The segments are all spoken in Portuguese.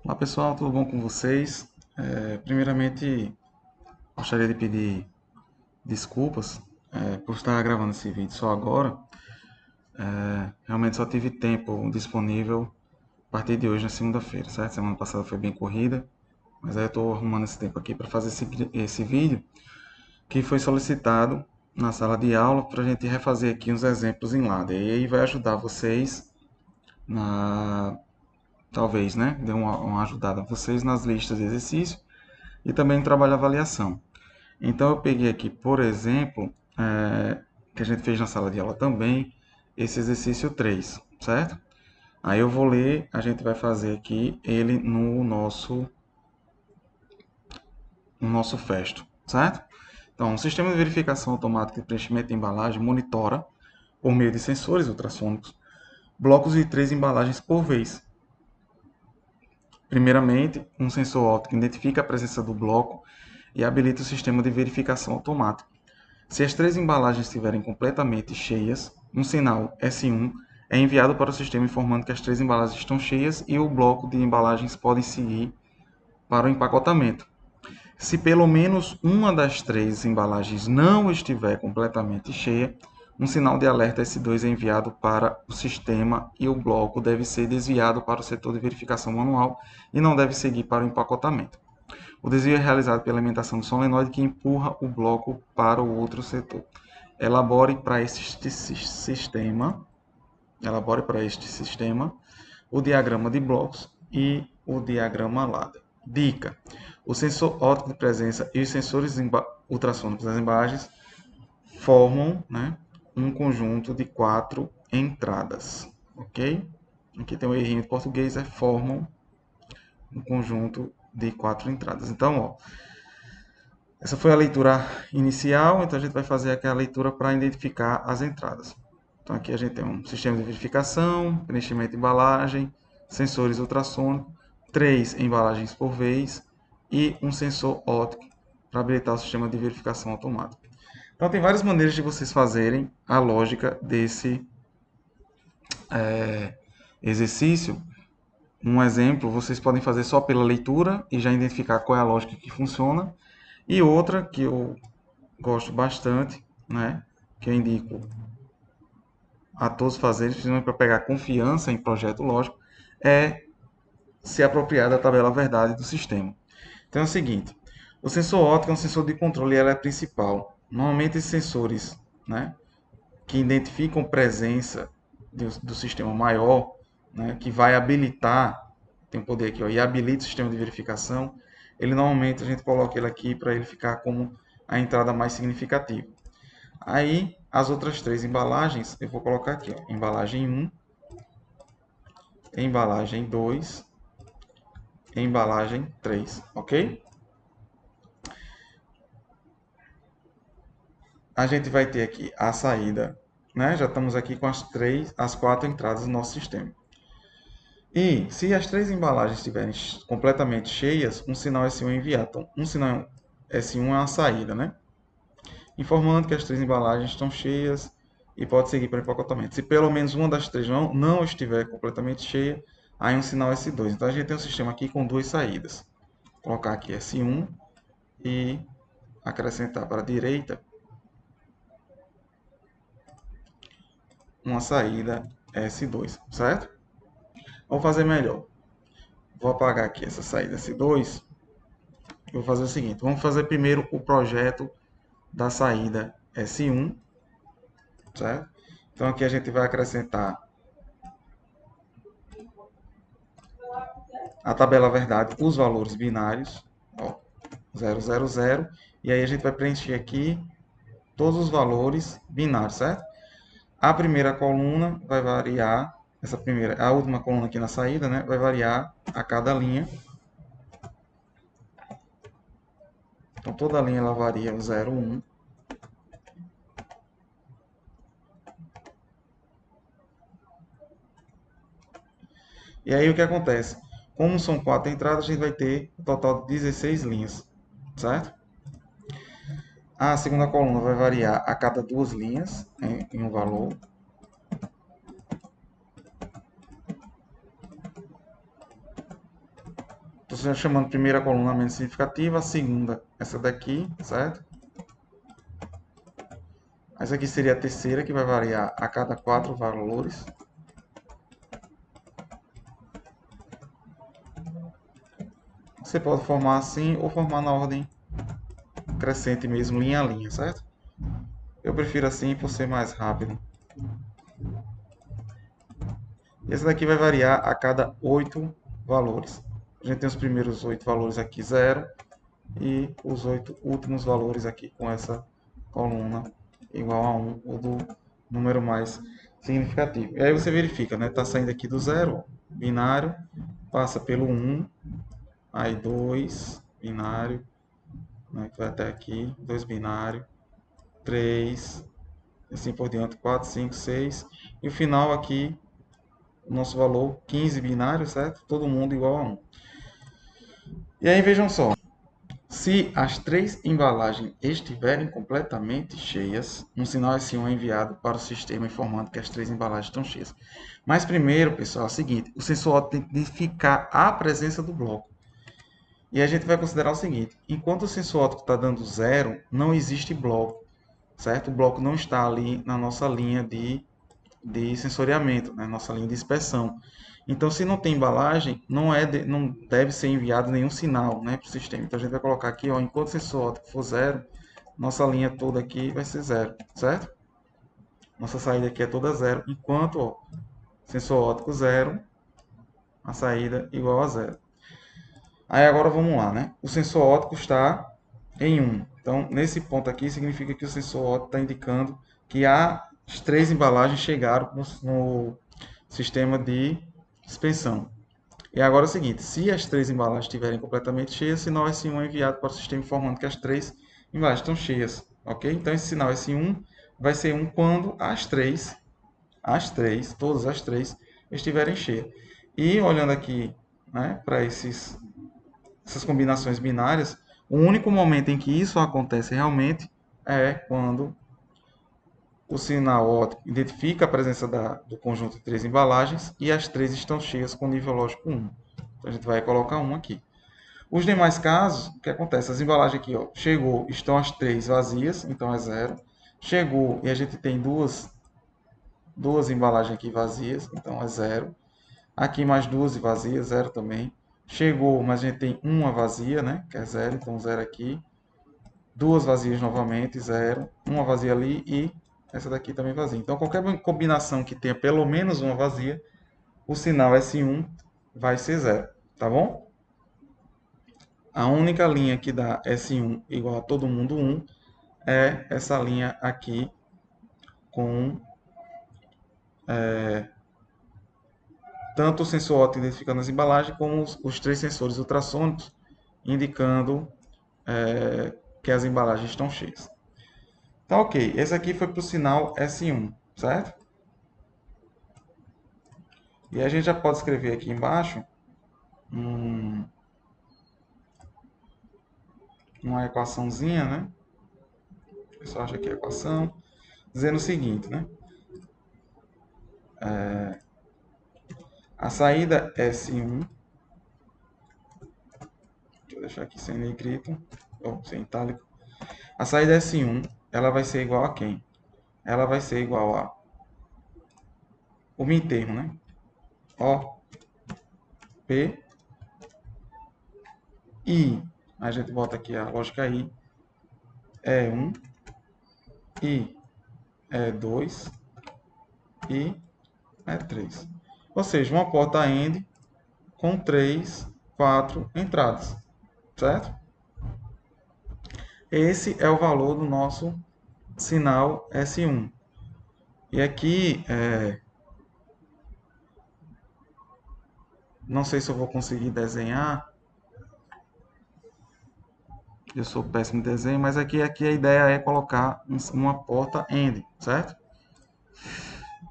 Olá pessoal, tudo bom com vocês? Primeiramente, gostaria de pedir desculpas por estar gravando esse vídeo só agora. Realmente só tive tempo disponível a partir de hoje, na segunda-feira, certo? Semana passada foi bem corrida, mas aí eu estou arrumando esse tempo aqui para fazer esse vídeo que foi solicitado na sala de aula para a gente refazer aqui uns exemplos em Ladder. E aí vai ajudar vocês na... Talvez, né? Dê uma ajudada a vocês nas listas de exercício e também no trabalho de avaliação. Então eu peguei aqui, por exemplo, que a gente fez na sala de aula também, esse exercício 3, certo? Aí eu vou ler, a gente vai fazer aqui ele no nosso festo, certo? Então, o sistema de verificação automática de preenchimento de embalagem monitora, por meio de sensores ultrassônicos, blocos de 3 embalagens por vez. Primeiramente, um sensor óptico identifica a presença do bloco e habilita o sistema de verificação automática. Se as 3 embalagens estiverem completamente cheias, um sinal S1 é enviado para o sistema informando que as 3 embalagens estão cheias e o bloco de embalagens pode seguir para o empacotamento. Se pelo menos uma das 3 embalagens não estiver completamente cheia, um sinal de alerta S2 é enviado para o sistema e o bloco deve ser desviado para o setor de verificação manual e não deve seguir para o empacotamento. O desvio é realizado pela alimentação do solenoide que empurra o bloco para o outro setor. Elabore para este sistema o diagrama de blocos e o diagrama ladder. Dica: o sensor óptico de presença e os sensores ultrassônicos das embalagens formam, né, um conjunto de 4 entradas, ok? Aqui tem um errinho de português, formam um conjunto de 4 entradas. Então, ó, essa foi a leitura inicial, então a gente vai fazer aqui a leitura para identificar as entradas. Então aqui a gente tem um sistema de verificação, preenchimento de embalagem, sensores ultrassônicos, 3 embalagens por vez e um sensor óptico para habilitar o sistema de verificação automática. Então tem várias maneiras de vocês fazerem a lógica desse exercício. Um exemplo, vocês podem fazer só pela leitura e já identificar qual é a lógica que funciona. E outra que eu gosto bastante, né, que eu indico a todos fazerem, principalmente para pegar confiança em projeto lógico, é se apropriar da tabela verdade do sistema. Então é o seguinte, o sensor óptico é um sensor de controle e ela é principal. Normalmente esses sensores, né, que identificam presença do sistema maior, né, que vai habilitar, tem um poder aqui, ó, e habilita o sistema de verificação, ele normalmente a gente coloca ele aqui para ele ficar como a entrada mais significativa. Aí, as outras 3 embalagens, eu vou colocar aqui, ó, embalagem 1, embalagem 2, embalagem 3, ok? A gente vai ter aqui a saída, né? Já estamos aqui com as 4 entradas do nosso sistema. E se as 3 embalagens estiverem completamente cheias, um sinal S1 é enviado. Então, um sinal S1 é uma saída, né? Informando que as 3 embalagens estão cheias e pode seguir para o empacotamento. Se pelo menos uma das 3 não estiver completamente cheia, aí um sinal S2. Então a gente tem um sistema aqui com 2 saídas. Vou colocar aqui S1 e acrescentar para a direita uma saída S2, certo? Vou fazer melhor. Vou apagar aqui essa saída S2. Vou fazer o seguinte, vamos fazer primeiro o projeto da saída S1, certo? Então aqui a gente vai acrescentar a tabela verdade, os valores binários, ó, 0, 0, 0, e aí a gente vai preencher aqui todos os valores binários, certo? A primeira coluna vai variar, a última coluna aqui na saída, né, vai variar a cada linha. Então toda linha ela varia o 0, 1. E aí o que acontece? Como são 4 entradas, a gente vai ter um total de 16 linhas, certo? A segunda coluna vai variar a cada 2 linhas em um valor. Estou chamando a primeira coluna menos significativa, a segunda essa daqui, certo? Essa aqui seria a terceira, que vai variar a cada 4 valores. Você pode formar assim ou formar na ordem crescente mesmo, linha a linha, certo? Eu prefiro assim por ser mais rápido. E essa daqui vai variar a cada 8 valores. A gente tem os primeiros 8 valores aqui, 0, e os 8 últimos valores aqui com essa coluna igual a 1, ou do número mais significativo. E aí você verifica, né? Está saindo aqui do 0, binário, passa pelo 1, aí 2, binário, né, que vai até aqui, 2 binário, 3, assim por diante, 4, 5, 6, e o final aqui, o nosso valor 15 binário, certo? Todo mundo igual a 1. E aí vejam só, se as 3 embalagens estiverem completamente cheias, um sinal S1 é enviado para o sistema informando que as 3 embalagens estão cheias. Mas primeiro, pessoal, é o seguinte, o sensor óptico tem que identificar a presença do bloco. E a gente vai considerar o seguinte, enquanto o sensor óptico está dando 0, não existe bloco, certo? O bloco não está ali na nossa linha de sensoriamento, né? Nossa linha de inspeção. Então, se não tem embalagem, não deve ser enviado nenhum sinal, né, para o sistema. Então, a gente vai colocar aqui, ó, enquanto o sensor óptico for 0, nossa linha toda aqui vai ser 0, certo? Nossa saída aqui é toda 0, enquanto ó, sensor óptico 0, a saída igual a 0. Aí agora vamos lá, né? O sensor óptico está em 1. Então, nesse ponto aqui, significa que o sensor óptico está indicando que as 3 embalagens chegaram no sistema de suspensão. E agora é o seguinte, se as 3 embalagens estiverem completamente cheias, sinal S1 é enviado para o sistema informando que as 3 embalagens estão cheias, ok? Então esse sinal S1 vai ser 1 quando todas as 3 estiverem cheias. E olhando aqui, né, para essas combinações binárias, o único momento em que isso acontece realmente é quando o sinal óptico identifica a presença do conjunto de 3 embalagens e as 3 estão cheias com nível lógico 1. Então, a gente vai colocar 1 aqui. Os demais casos, o que acontece? As embalagens aqui, ó, chegou, estão as 3 vazias, então é 0. Chegou e a gente tem duas embalagens aqui vazias, então é 0. Aqui mais 2 vazias, 0 também. Chegou, mas a gente tem uma vazia, né, que é 0, então 0 aqui. Duas vazias novamente, 0. Uma vazia ali e essa daqui também vazia. Então, qualquer combinação que tenha pelo menos uma vazia, o sinal S1 vai ser 0, tá bom? A única linha que dá S1 igual a todo mundo 1 é essa linha aqui com tanto o sensor óptico identificando as embalagens como os 3 sensores ultrassônicos indicando que as embalagens estão cheias. Então, ok. Esse aqui foi para o sinal S1, certo? E a gente já pode escrever aqui embaixo uma equaçãozinha, né? O pessoal acha aqui a equação, dizendo o seguinte, né? A saída S1, deixa eu deixar aqui sem negrito, ou sem itálico. A saída S1, ela vai ser igual a quem? Ela vai ser igual a o meio termo, né? O, P, I. A gente bota aqui a lógica I. E1, I, E2, I, E3. Ou seja, uma porta AND com 3, 4 entradas, certo? Esse é o valor do nosso sinal S1. E aqui, não sei se eu vou conseguir desenhar, eu sou péssimo em desenho, mas aqui a ideia é colocar uma porta AND, certo?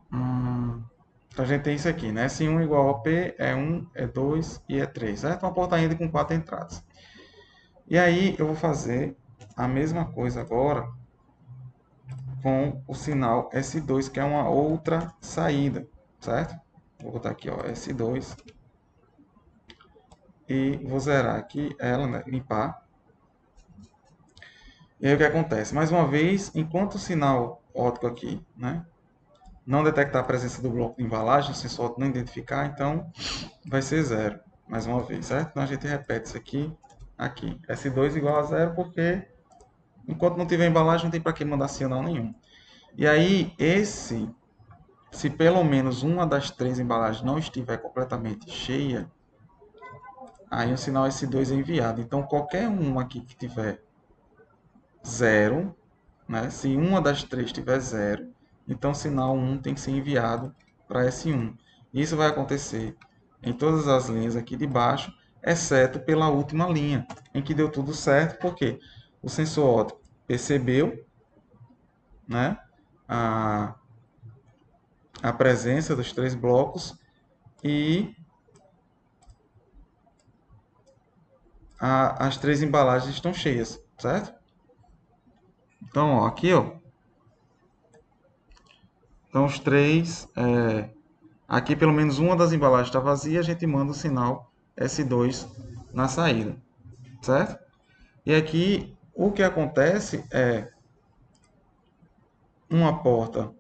Então a gente tem isso aqui, né? S1 igual a P, E1, E2 e E3, certo? Uma porta AND com 4 entradas. E aí eu vou fazer a mesma coisa agora com o sinal S2, que é uma outra saída, certo? Vou botar aqui, ó, S2 e vou zerar aqui ela, né, limpar. E aí o que acontece? Mais uma vez, enquanto o sinal óptico aqui, né, não detectar a presença do bloco de embalagem, o sensor óptico não identificar, então vai ser zero, mais uma vez, certo? Então a gente repete isso aqui, aqui. S2 igual a zero, porque enquanto não tiver embalagem, não tem para que mandar sinal nenhum. E aí, se pelo menos uma das três embalagens não estiver completamente cheia, aí o sinal S2 é enviado. Então, qualquer um aqui que tiver zero, né? Se uma das três tiver zero, então o sinal 1 tem que ser enviado para S1. Isso vai acontecer em todas as linhas aqui de baixo, exceto pela última linha, em que deu tudo certo, porque o sensor óptico percebeu, né, a, a presença dos três blocos e as três embalagens estão cheias, certo? Então, ó, aqui, ó, então os três, aqui pelo menos uma das embalagens está vazia, a gente manda o sinal S2 na saída, certo? E aqui o que acontece é uma porta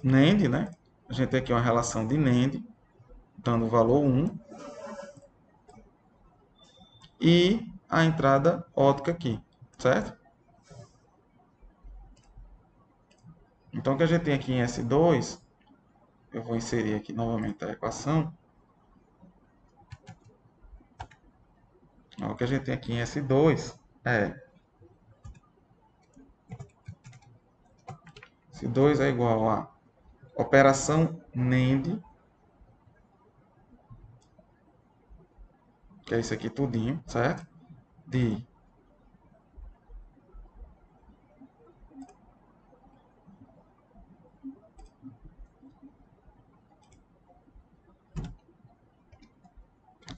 NAND, né? A gente tem aqui uma relação de NAND, dando o valor 1, e a entrada óptica aqui, certo? Então o que a gente tem aqui em S2, eu vou inserir aqui novamente a equação. O que a gente tem aqui em S2 é S2 é igual a operação NAND, que é isso aqui tudinho, certo? De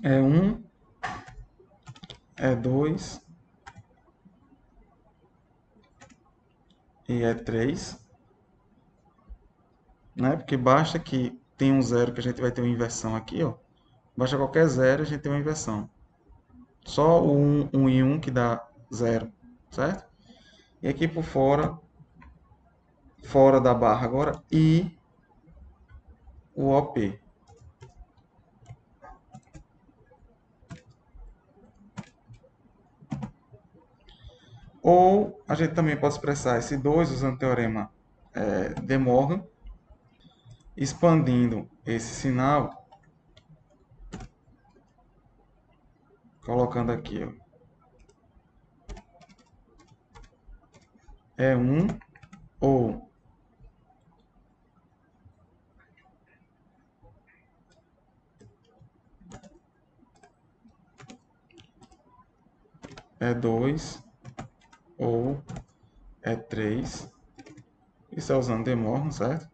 E1, E2 e E3, né? Porque basta que tenha um zero que a gente vai ter uma inversão aqui, ó. Basta qualquer zero a gente tem uma inversão. Só o 1 e 1 que dá zero, certo? E aqui por fora, fora da barra agora, e o OP. Ou a gente também pode expressar esse 2 usando o teorema de Morgan, expandindo esse sinal, colocando aqui, ó, E1 ou E2 ou E3. Isso é usando De Morgan, certo?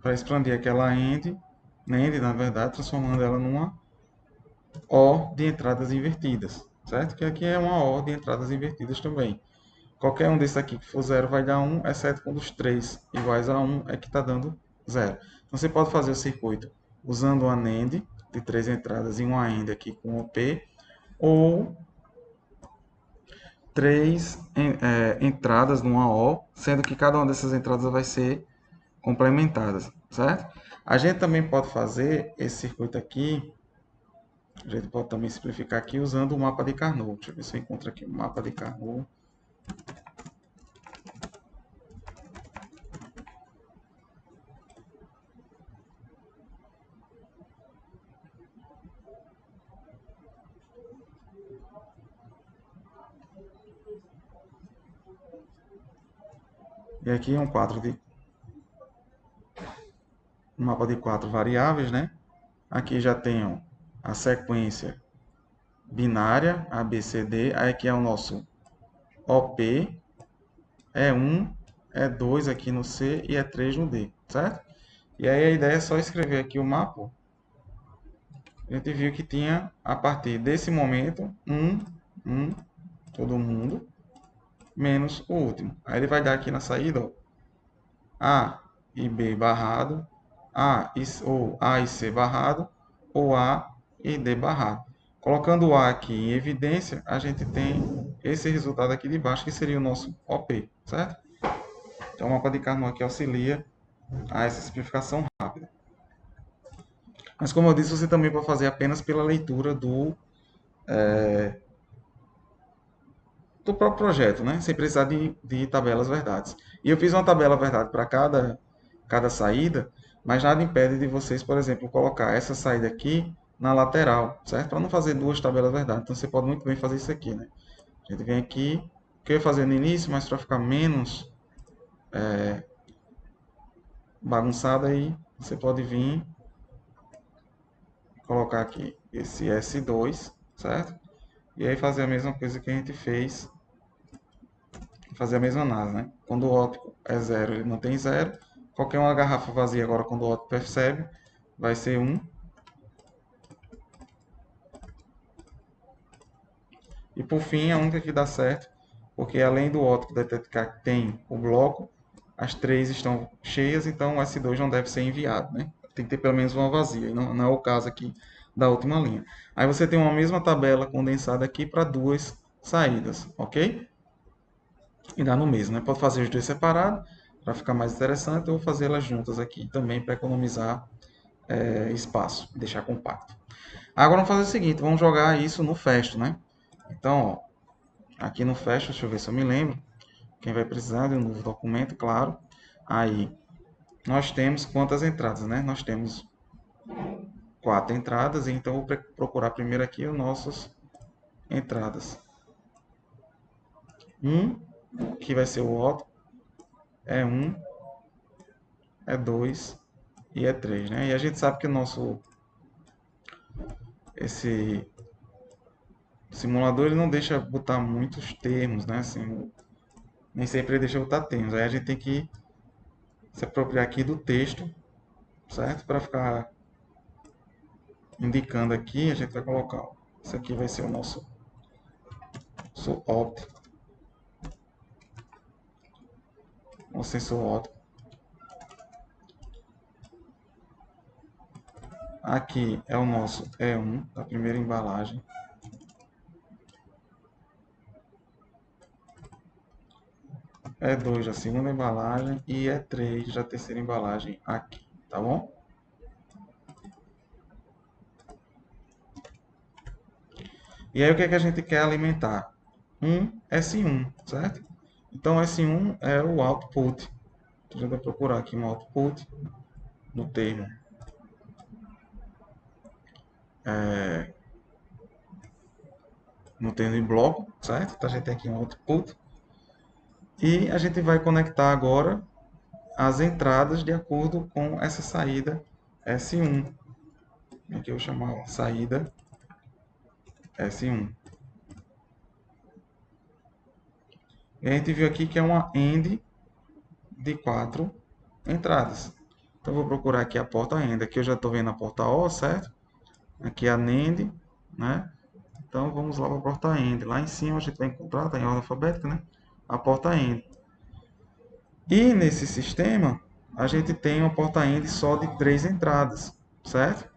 Para expandir aquela end, na verdade, transformando ela numa OR de entradas invertidas, certo? Que aqui é uma OR de entradas invertidas também. Qualquer um desses aqui que for zero vai dar 1, exceto quando os três iguais a 1 é que está dando zero. Então você pode fazer o circuito usando uma NAND de três entradas e uma AND aqui com OP, ou três entradas numa OR, sendo que cada uma dessas entradas vai ser complementadas, certo? A gente também pode fazer esse circuito aqui, a gente pode também simplificar aqui usando o mapa de Carnot. Deixa eu ver se eu encontro aqui o mapa de Carnot. E aqui é um mapa de quatro variáveis, né? Aqui já tenho a sequência binária, ABCD. Aí aqui é o nosso OP, E1, E2 aqui no C e E3 no D, certo? E aí a ideia é só escrever aqui o mapa. A gente viu que tinha, a partir desse momento, todo mundo. menos o último. Aí ele vai dar aqui na saída, ó, A e B barrado, ou A e C barrado, ou A e D barrado. Colocando o A aqui em evidência, a gente tem esse resultado aqui de baixo, que seria o nosso OP, certo? Então, o mapa de Carnot aqui auxilia a essa simplificação rápida. Mas, como eu disse, você também pode fazer apenas pela leitura do próprio projeto, né? Sem precisar de tabelas verdades. E eu fiz uma tabela verdade para cada saída, mas nada impede de vocês, por exemplo, colocar essa saída aqui na lateral, certo? Para não fazer duas tabelas verdade. Então você pode muito bem fazer isso aqui, né? A gente vem aqui, que eu ia fazer no início, mas para ficar menos bagunçado aí, você pode vir colocar aqui esse S2, certo? E aí fazer a mesma coisa que a gente fez, fazer a mesma análise, né? Quando o óptico é zero, ele mantém zero. Qualquer uma garrafa vazia agora, quando o óptico percebe, vai ser 1. E por fim, a única que dá certo, porque além do óptico detectar que tem o bloco, as três estão cheias, então o S2 não deve ser enviado, né? Tem que ter pelo menos uma vazia, e não é o caso aqui da última linha. Aí você tem uma mesma tabela condensada aqui para duas saídas, ok? E dá no mesmo, né? Pode fazer os dois separados para ficar mais interessante, ou fazê-las juntas aqui também para economizar espaço, deixar compacto. Agora vamos fazer o seguinte, vamos jogar isso no Festo, né? Então, ó, aqui no Festo, deixa eu ver se eu me lembro, quem vai precisar de um novo documento, claro. Aí, nós temos quantas entradas, né? Nós temos 4 entradas, então vou procurar primeiro aqui as nossas entradas. 1, que vai ser o ótimo, é 1, é 2 e é 3, né? E a gente sabe que o nosso esse simulador ele não deixa botar muitos termos, né? Assim, nem sempre ele deixa botar termos. Aí a gente tem que se apropriar aqui do texto, certo? Para ficar indicando aqui, a gente vai colocar, ó, isso aqui vai ser o nosso opt, o sensor óptico. Aqui é o nosso E1 da primeira embalagem. E2 da segunda embalagem e E3 da terceira embalagem aqui, tá bom? E aí o que é que a gente quer alimentar? Um S1, certo? Então S1 é o output. Então, a gente vai procurar aqui um output no termo em bloco, certo? Então a gente tem aqui um output. E a gente vai conectar agora as entradas de acordo com essa saída S1. Aqui eu vou chamar saída S1. E a gente viu aqui que é uma AND de 4 entradas. Então eu vou procurar aqui a porta AND. Aqui eu já estou vendo a porta O, certo? Aqui a NAND, né? Então vamos lá para a porta AND. Lá em cima a gente vai encontrar, está em ordem alfabética, né? A porta AND. E nesse sistema a gente tem uma porta AND só de 3 entradas, certo?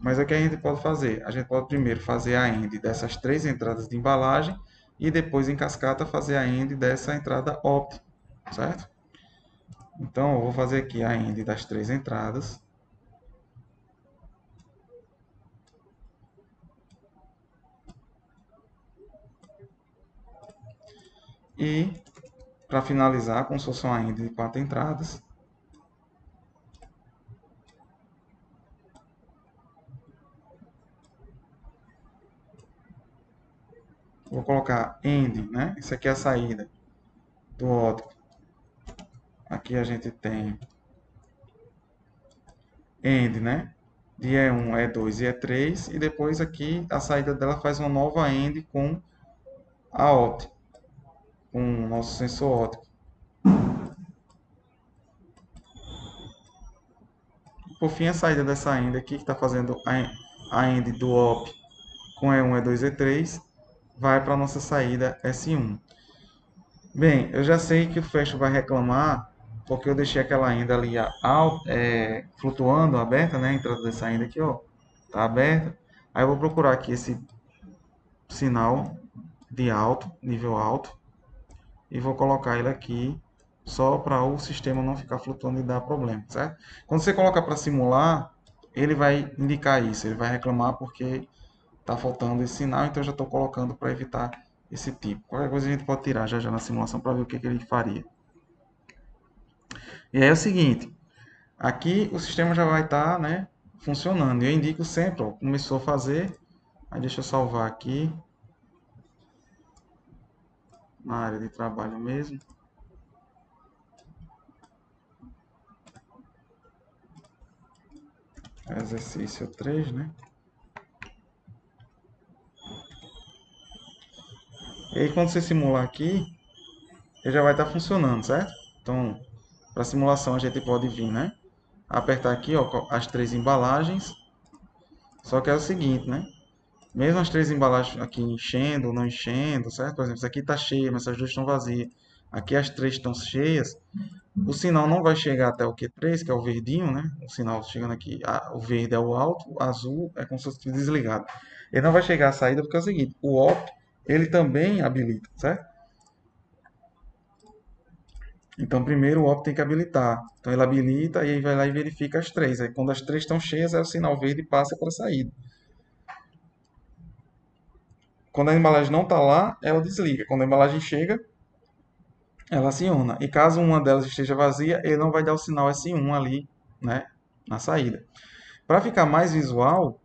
Mas o que a gente pode fazer? A gente pode primeiro fazer a AND dessas 3 entradas de embalagem e depois em cascata fazer a AND dessa entrada opt, certo? Então eu vou fazer aqui a AND das 3 entradas. E para finalizar, como se fosse uma AND de 4 entradas, vou colocar AND, né? Isso aqui é a saída do ótico. Aqui a gente tem AND, né? De E1, E2 e E3. E depois aqui a saída dela faz uma nova AND com a opt, com o nosso sensor óptico. Por fim, a saída dessa AND aqui, que está fazendo a AND do OP com E1, E2 e E3, vai para a nossa saída S1. Bem, eu já sei que o Festo vai reclamar porque eu deixei aquela AND ali flutuando, aberta, né? A entrada dessa AND aqui, ó, tá aberta. Aí eu vou procurar aqui esse sinal de alto, nível alto, e vou colocar ele aqui só para o sistema não ficar flutuando e dar problema, certo? Quando você coloca para simular, ele vai indicar isso, ele vai reclamar porque está faltando esse sinal, então eu já estou colocando para evitar esse tipo. Qualquer coisa a gente pode tirar já na simulação para ver o que ele faria. E aí é o seguinte, aqui o sistema já vai estar, né, funcionando. Eu indico sempre, ó, começou a fazer, aí deixa eu salvar aqui na área de trabalho mesmo. Exercício 3, né? E aí quando você simular aqui, ele já vai estar funcionando, certo? Então, para simulação a gente pode vir, né? Apertar aqui, ó, as três embalagens. Só que é o seguinte, né? Mesmo as três embalagens aqui enchendo ou não enchendo, certo? Por exemplo, essa aqui está cheia, mas essas duas estão vazias. Aqui as três estão cheias. O sinal não vai chegar até o Q3, que é o verdinho, né? O sinal chegando aqui, o verde é o alto, o azul é como se fosse desligado. Ele não vai chegar à saída porque é o seguinte, o OP, ele também habilita, certo? Então, primeiro o OP tem que habilitar. Então, ele habilita e aí vai lá e verifica as três. Aí, quando as três estão cheias, aí o sinal verde passa para a saída. Quando a embalagem não está lá, ela desliga. Quando a embalagem chega, ela aciona. E caso uma delas esteja vazia, ele não vai dar o sinal S1 ali, né, na saída. Para ficar mais visual,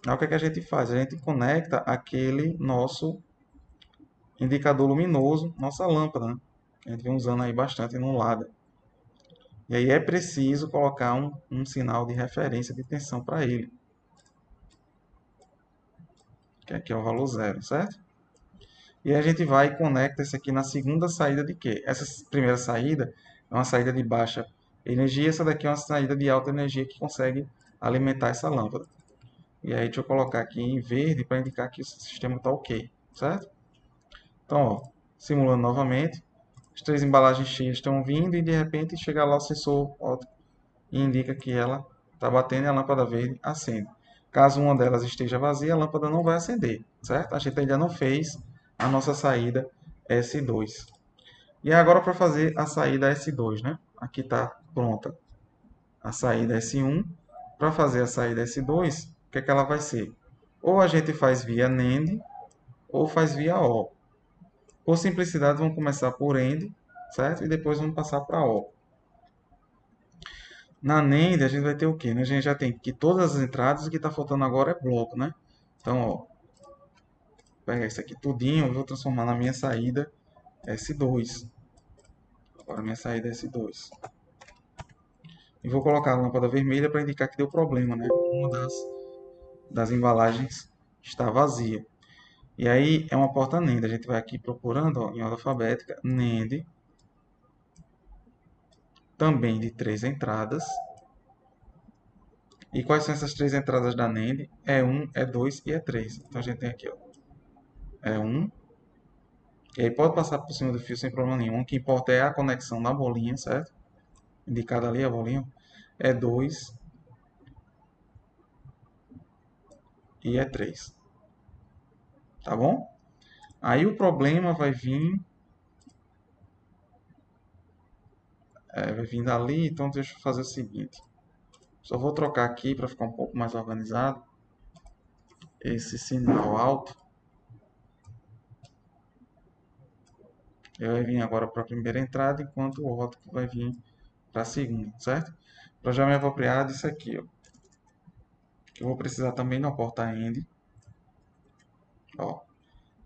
o que é que a gente faz? A gente conecta aquele nosso indicador luminoso, nossa lâmpada, né? A gente vem usando aí bastante no lado. E aí é preciso colocar um sinal de referência de tensão para ele, que aqui é o valor zero, certo? E aí a gente vai e conecta esse aqui na segunda saída de quê? Essa primeira saída é uma saída de baixa energia, essa daqui é uma saída de alta energia que consegue alimentar essa lâmpada. E aí deixa eu colocar aqui em verde para indicar que o sistema está ok, certo? Então, ó, simulando novamente, as três embalagens cheias estão vindo e de repente chega lá o sensor óptico e indica que ela está batendo e a lâmpada verde acende. Caso uma delas esteja vazia, a lâmpada não vai acender, certo? A gente ainda não fez a nossa saída S2. E agora para fazer a saída S2, né? Aqui está pronta a saída S1. Para fazer a saída S2, o que é que ela vai ser? Ou a gente faz via NAND ou faz via OR. Por simplicidade, vamos começar por AND, certo? E depois vamos passar para OR. Na NAND, a gente vai ter o quê? A gente já tem que todas as entradas, o que está faltando agora é bloco, né? Então, ó, vou pegar isso aqui tudinho, eu vou transformar na minha saída S2. Agora minha saída é S2. E vou colocar a lâmpada vermelha para indicar que deu problema, né? Uma das embalagens está vazia. E aí é uma porta NAND. A gente vai aqui procurando, ó, em ordem alfabética, NAND, também de 3 entradas. E quais são essas 3 entradas da NAND? É 1, é 2 e é 3. Então a gente tem aqui, ó, é 1. E aí pode passar por cima do fio sem problema nenhum. O que importa é a conexão da bolinha, certo? Indicada ali a bolinha. É 2 e é 3. Tá bom? Aí o problema vai vir dali. Então deixa eu fazer o seguinte. Só vou trocar aqui para ficar um pouco mais organizado. Esse sinal alto. Ele vai vir agora para a primeira entrada, enquanto o ótico vai vir para a segunda, certo? Para já me apropriar disso aqui, ó, que eu vou precisar também da porta AND. Ó,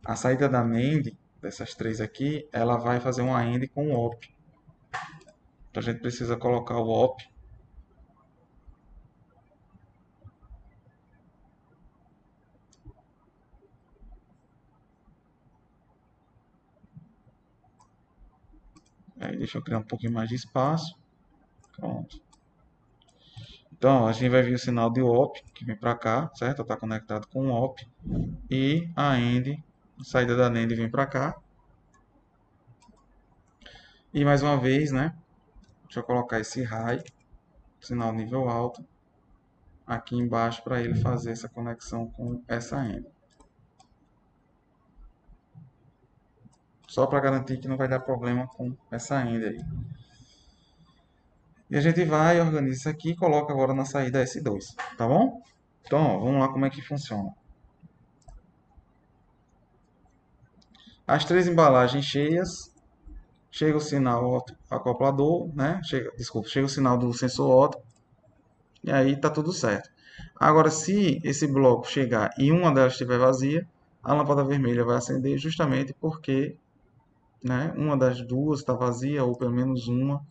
a saída da NAND, dessas três aqui, ela vai fazer uma AND com o OP. Então a gente precisa colocar o OP. Aí deixa eu criar um pouquinho mais de espaço. Pronto. Então, a gente vai ver o sinal de OP, que vem para cá, certo? Está conectado com o OP. E a AND, a saída da NAND vem para cá. E mais uma vez, né? Deixa eu colocar esse high, sinal nível alto, aqui embaixo para ele fazer essa conexão com essa end. Só para garantir que não vai dar problema com essa end aí. E a gente vai, organiza isso aqui e coloca agora na saída S2, tá bom? Então, ó, vamos lá como é que funciona. As três embalagens cheias, chega o sinal acoplador, né? Chega o sinal do sensor óptico e aí tá tudo certo. Agora, se esse bloco chegar e uma delas estiver vazia, a lâmpada vermelha vai acender justamente porque, né, uma das duas está vazia ou pelo menos uma,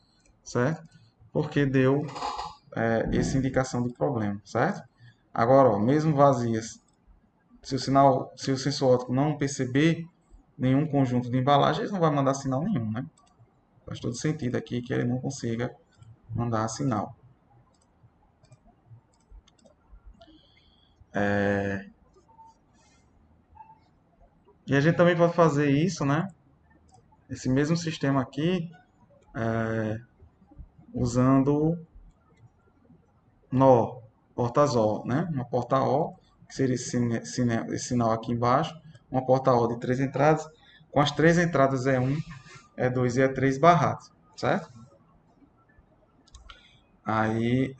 certo? Porque deu essa indicação de problema, certo? Agora, ó, mesmo vazias, se o sensor óptico não perceber nenhum conjunto de embalagens, não vai mandar sinal nenhum, né? Faz todo sentido aqui que ele não consiga mandar sinal. E a gente também pode fazer isso, né? Esse mesmo sistema aqui, usando nó, portas O, né? Uma porta O, que seria esse sinal aqui embaixo, uma porta O de três entradas, com as três entradas E1, E2 e E3 barradas, certo? Aí,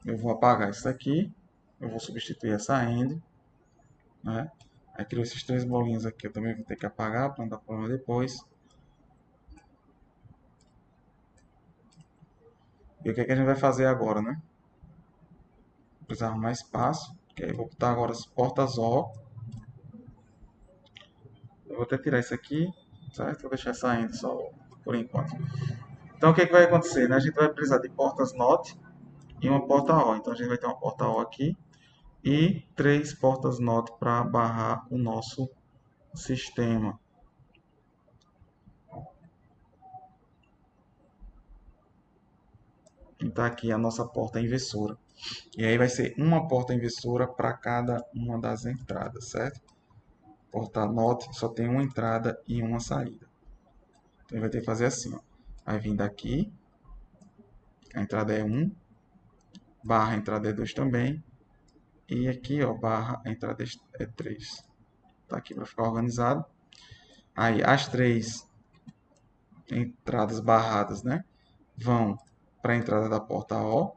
eu vou apagar isso aqui, eu vou substituir essa end, né? Aí criou esses três bolinhos aqui, eu também vou ter que apagar para não dar problema depois. E o que, é que a gente vai fazer agora, né? Vou precisar arrumar espaço, que aí eu vou botar agora as portas O. Eu vou até tirar isso aqui, certo? Vou deixar essa end só por enquanto. Então o que, é que vai acontecer, né? A gente vai precisar de portas NOT e uma porta O. Então a gente vai ter uma porta O aqui e três portas NOT para barrar o nosso sistema. Então aqui a nossa porta inversora. E aí vai ser uma porta inversora para cada uma das entradas, certo? Porta NOT só tem uma entrada e uma saída. Então ele vai ter que fazer assim, ó. Vai vir daqui, a entrada é 1, barra a entrada é 2 também, e aqui, ó, barra a entrada é 3. Tá aqui para ficar organizado. Aí as três entradas barradas, né, vão para a entrada da porta O.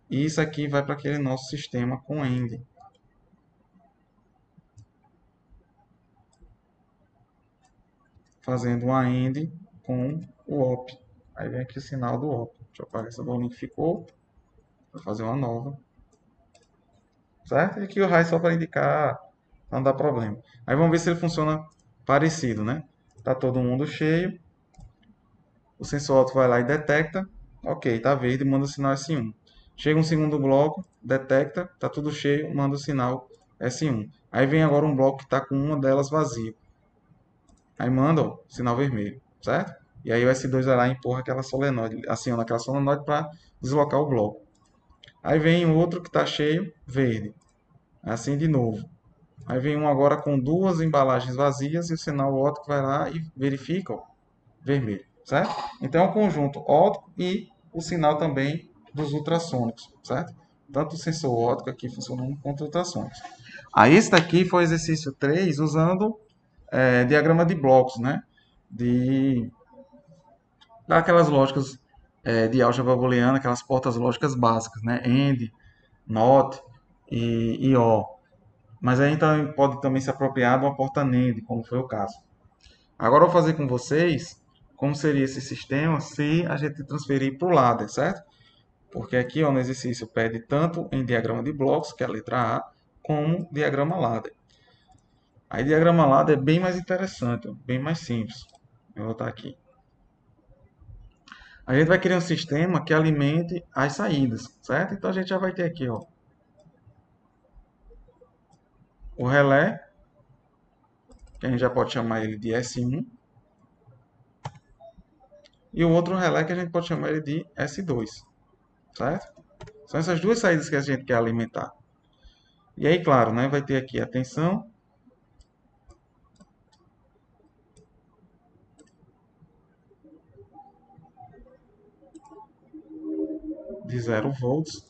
E isso aqui vai para aquele nosso sistema com end. Fazendo uma end com o op. Aí vem aqui o sinal do op. Deixa eu apagar essa bolinha que ficou. Vou fazer uma nova. Certo? E aqui o raio só para indicar, não dá problema. Aí vamos ver se ele funciona parecido, né? Tá todo mundo cheio. O sensor auto vai lá e detecta. Ok, tá verde, manda o sinal S1. Chega um segundo bloco, detecta, tá tudo cheio, manda o sinal S1. Aí vem agora um bloco que está com uma delas vazia. Aí manda, ó, sinal vermelho, certo? E aí o S2 vai lá e empurra aquela solenoide, aciona aquela solenoide para deslocar o bloco. Aí vem outro que está cheio, verde. Assim de novo. Aí vem um agora com duas embalagens vazias e o sinal óptico vai lá e verifica, ó, vermelho, certo? Então é um conjunto óptico e o sinal também dos ultrassônicos, certo? Tanto o sensor óptico aqui funcionando quanto ultrassônicos. Aí esse daqui foi o exercício 3 usando diagrama de blocos, né? De daquelas lógicas de álgebra booleana, aquelas portas lógicas básicas, né? AND, NOT e OR. Mas a gente pode também se apropriar de uma porta NAND, como foi o caso. Agora eu vou fazer com vocês como seria esse sistema se a gente transferir para o ladder, certo? Porque aqui ó, no exercício pede tanto em diagrama de blocos, que é a letra A, como diagrama ladder. Aí diagrama ladder é bem mais interessante, bem mais simples. Eu vou botar aqui. A gente vai criar um sistema que alimente as saídas, certo? Então a gente já vai ter aqui ó, o relé, que a gente já pode chamar ele de S1, e o outro relé que a gente pode chamar ele de S2. certo? São essas duas saídas que a gente quer alimentar. E aí, claro, né, vai ter aqui a tensão de 0 volts.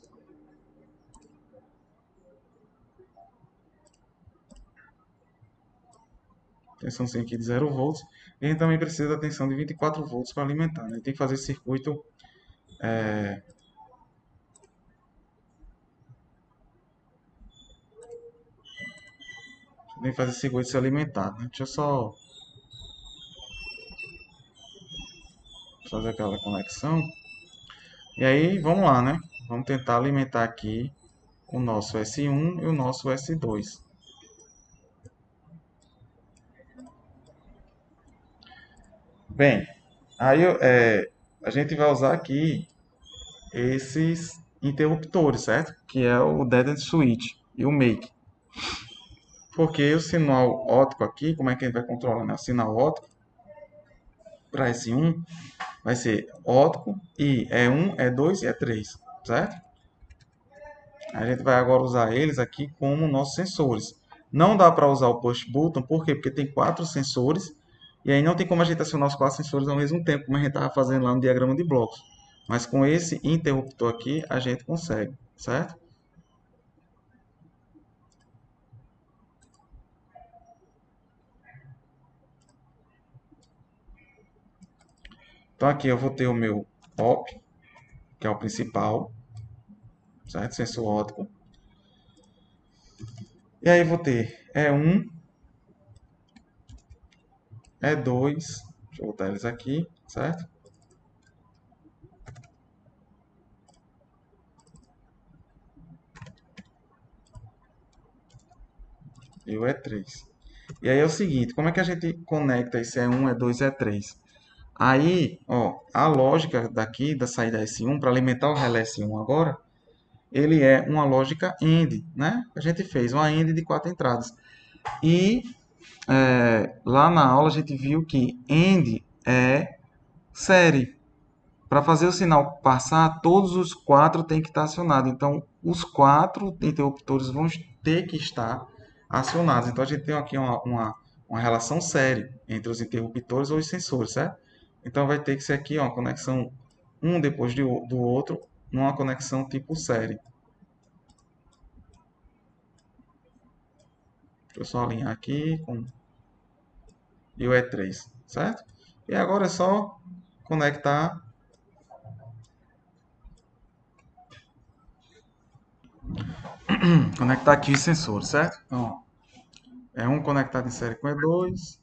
Tensão sim aqui de 0 volts. E a gente também precisa da tensão de 24 volts para alimentar. Né? Tem que fazer esse circuito. Tem que fazer esse circuito se alimentar. Né? Deixa eu só fazer aquela conexão. E aí, vamos lá, né? Vamos tentar alimentar aqui o nosso S1 e o nosso S2. Bem, aí a gente vai usar aqui esses interruptores, certo? Que é o dead end switch e o make. Porque o sinal óptico aqui, como é que a gente vai controlar, né? O sinal óptico para S1 vai ser óptico e E1, E2 e E3, certo? A gente vai agora usar eles aqui como nossos sensores. Não dá para usar o push button, por quê? Porque tem 4 sensores e aí não tem como a gente acionar os 4 sensores ao mesmo tempo, como a gente estava fazendo lá no diagrama de blocos. Mas com esse interruptor aqui a gente consegue, certo? Então aqui eu vou ter o meu OP, que é o principal, certo? Sensor óptico. E aí vou ter E1, E2, deixa eu botar eles aqui, certo? E o E3. E aí é o seguinte, como é que a gente conecta esse E1, E2 e E3? Aí, ó, a lógica daqui da saída S1 para alimentar o relé S1 agora, ele é uma lógica AND, né? A gente fez uma AND de 4 entradas. E lá na aula a gente viu que AND é série. Para fazer o sinal passar, todos os 4 têm que estar acionados. Então, os 4 interruptores vão ter que estar acionados. Então, a gente tem aqui uma relação série entre os interruptores ou os sensores, certo? Então, vai ter que ser aqui ó, uma conexão um depois do outro, numa conexão tipo série. Deixa eu só alinhar aqui com e o E3, certo? E agora é só conectar aqui os sensores, certo? Então, é um conectado em série com E2,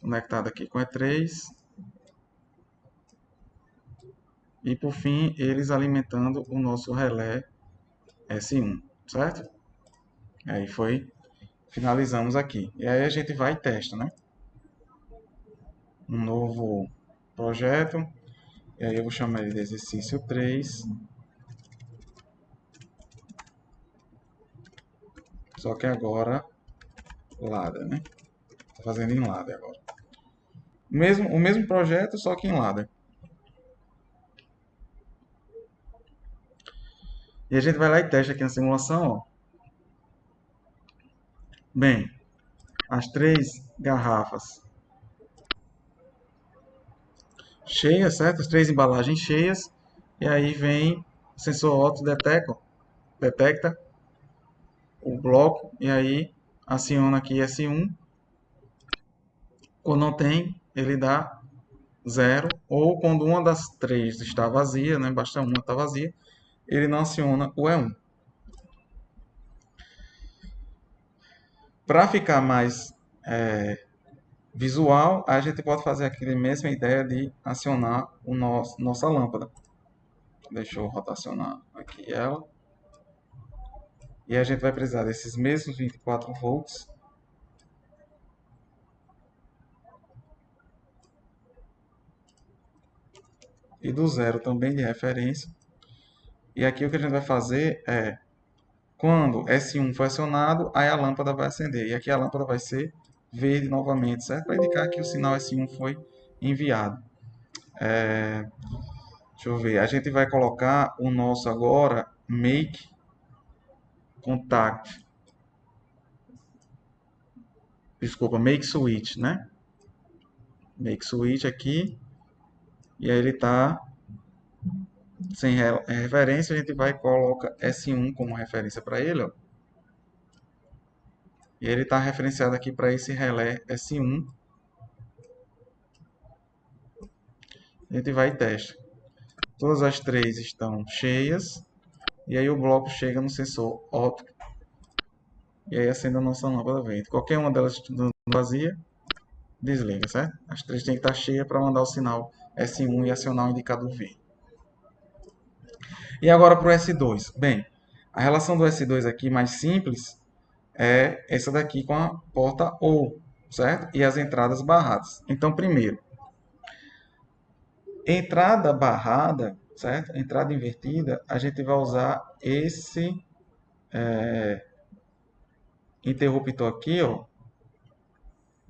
conectado aqui com E3 e por fim eles alimentando o nosso relé S1, certo? Aí finalizamos aqui. E aí a gente vai e testa, né? Um novo projeto. E aí eu vou chamar ele de exercício 3. Só que agora ladder, né? Tô fazendo em ladder agora. O mesmo projeto, só que em ladder. E a gente vai lá e testa aqui na simulação, ó. Bem, as 3 garrafas cheias, certo? As 3 embalagens cheias. E aí vem o sensor óptico detecta o bloco e aí aciona aqui S1. Quando não tem, ele dá 0. Ou quando uma das 3 está vazia, né? Basta uma estar vazia, ele não aciona o E1. Para ficar mais visual, a gente pode fazer aquela mesma ideia de acionar nossa lâmpada. Deixa eu rotacionar aqui ela. E a gente vai precisar desses mesmos 24 volts. E do 0 também de referência. E aqui o que a gente vai fazer é, quando S1 for acionado, aí a lâmpada vai acender. E aqui a lâmpada vai ser verde novamente, certo? Para indicar que o sinal S1 foi enviado. Deixa eu ver. A gente vai colocar o nosso agora make contact. Desculpa, make switch, né? Make switch aqui. E aí ele está sem referência. A gente vai e coloca S1 como referência para ele, ó. E ele está referenciado aqui para esse relé S1. A gente vai e testa. Todas as três estão cheias. E aí o bloco chega no sensor óptico. E aí acende a nossa lâmpada verde. Qualquer uma delas estando vazia, desliga, certo? As três têm que estar cheias para mandar o sinal S1 e acionar o indicador verde. E agora para o S2. Bem, a relação do S2 aqui mais simples é essa daqui com a porta OU, certo? E as entradas barradas. Então, primeiro, entrada barrada, certo? Entrada invertida, a gente vai usar esse interruptor aqui, ó,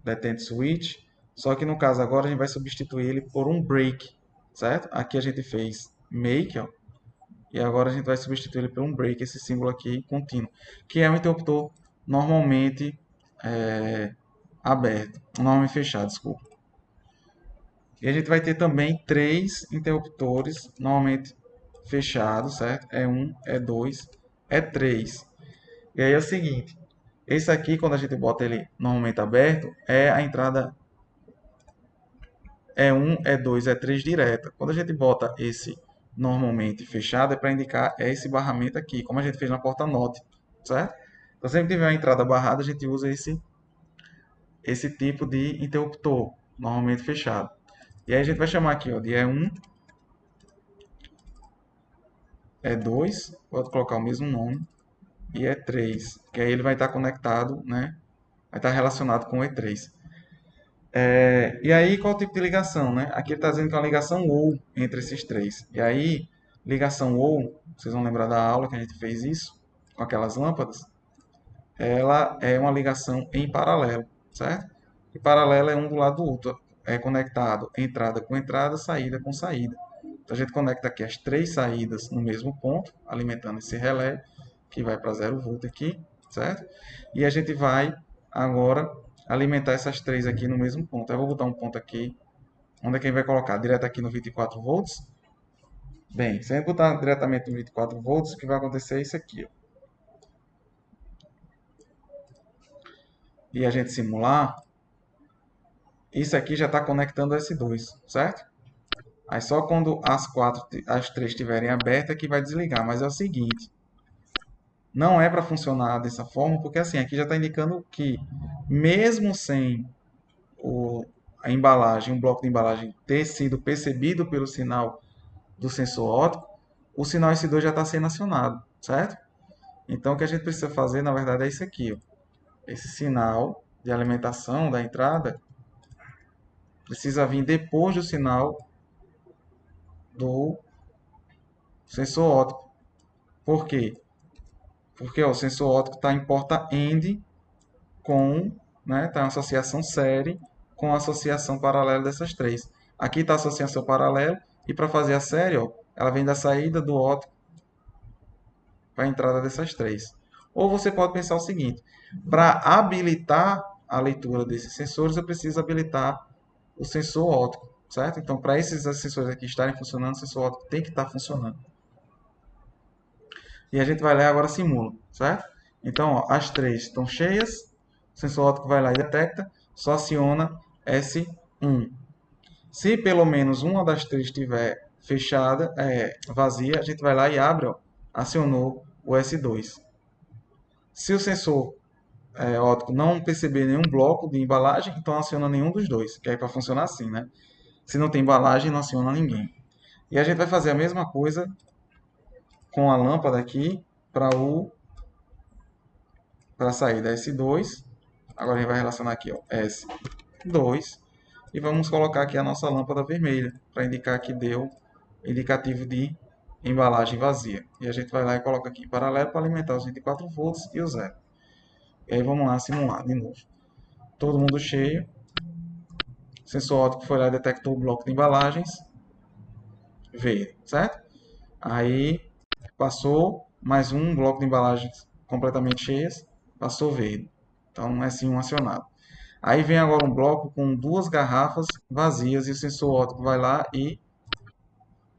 detente switch, só que no caso agora a gente vai substituir ele por um break, certo? Aqui a gente fez make, ó, e agora a gente vai substituir ele por um break, esse símbolo aqui contínuo, que é um interruptor normalmente aberto, normalmente fechado, desculpa. E a gente vai ter também três interruptores normalmente fechados, certo? E1, E2, E3. E aí é o seguinte, esse aqui, quando a gente bota ele normalmente aberto, é a entrada E1, E2, E3 direta. Quando a gente bota esse normalmente fechado, é para indicar esse barramento aqui, como a gente fez na porta NOT, certo? Então, sempre que tiver uma entrada barrada, a gente usa esse tipo de interruptor, normalmente fechado. E aí a gente vai chamar aqui ó, de E1, E2, pode colocar o mesmo nome, e E3, que aí ele vai estar conectado, né? Vai estar relacionado com o E3. E aí, qual o tipo de ligação, né? Aqui ele está dizendo que é uma ligação OU entre esses três. E aí, ligação OU, vocês vão lembrar da aula que a gente fez isso, com aquelas lâmpadas, ela é uma ligação em paralelo, certo? E paralelo é um do lado do outro, é conectado entrada com entrada, saída com saída. Então, a gente conecta aqui as três saídas no mesmo ponto, alimentando esse relé, que vai para 0 volt aqui, certo? E a gente vai agora alimentar essas três aqui no mesmo ponto. Eu vou botar um ponto aqui, onde é que a gente vai colocar? Direto aqui no 24 volts. Bem, se a gente botar diretamente no 24 volts, o que vai acontecer é isso aqui, ó. E a gente simular, isso aqui já está conectando S2, certo? Aí só quando as três estiverem abertas que vai desligar. Mas é o seguinte, não é para funcionar dessa forma, porque assim, aqui já está indicando que mesmo sem a embalagem, um bloco de embalagem ter sido percebido pelo sinal do sensor óptico, o sinal S2 já está sendo acionado, certo? Então o que a gente precisa fazer, na verdade, é isso aqui, ó. Esse sinal de alimentação da entrada precisa vir depois do sinal do sensor óptico. Por quê? Porque ó, o sensor óptico está em porta AND com, né, tá em associação série com a associação paralela dessas três. Aqui está a associação paralela e para fazer a série, ó, ela vem da saída do óptico para a entrada dessas três. Ou você pode pensar o seguinte, para habilitar a leitura desses sensores, eu preciso habilitar o sensor óptico, certo? Então, para esses sensores aqui estarem funcionando, o sensor óptico tem que estar funcionando. E a gente vai lá e agora simula, certo? Então, ó, as três estão cheias, o sensor óptico vai lá e detecta, só aciona S1. Se pelo menos uma das três estiver fechada, vazia, a gente vai lá e abre, ó, acionou o S2. Se o sensor óptico não perceber nenhum bloco de embalagem, então não aciona nenhum dos dois, que é para funcionar assim, né? Se não tem embalagem, não aciona ninguém. E a gente vai fazer a mesma coisa com a lâmpada aqui para a saída S2. Agora a gente vai relacionar aqui, ó, S2. E vamos colocar aqui a nossa lâmpada vermelha, para indicar que deu indicativo de embalagem vazia. E a gente vai lá e coloca aqui em paralelo para alimentar os 24 volts e o zero. E aí vamos lá simular de novo. Todo mundo cheio. O sensor óptico foi lá e detectou o bloco de embalagens. verde, certo? Aí passou mais um bloco de embalagens completamente cheias, passou verde. Então, S1 acionado. Aí vem agora um bloco com duas garrafas vazias e o sensor óptico vai lá e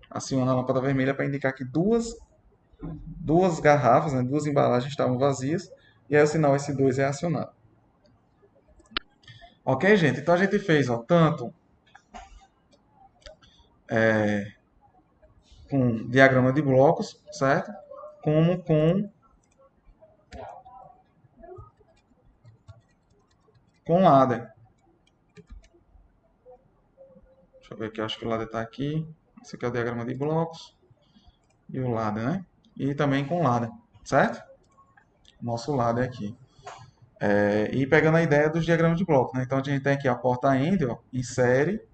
aciona a lâmpada vermelha para indicar que duas garrafas, né, duas embalagens estavam vazias e aí o sinal S2 é acionado. Ok, gente? Então a gente fez ó, tanto com diagrama de blocos, certo? Como com ladder. Deixa eu ver aqui, acho que o ladder está aqui. Esse aqui é o diagrama de blocos e o ladder, né? E também com ladder, certo? Nosso ladder aqui. E pegando a ideia dos diagramas de blocos, né? Então a gente tem aqui a porta END ó, em série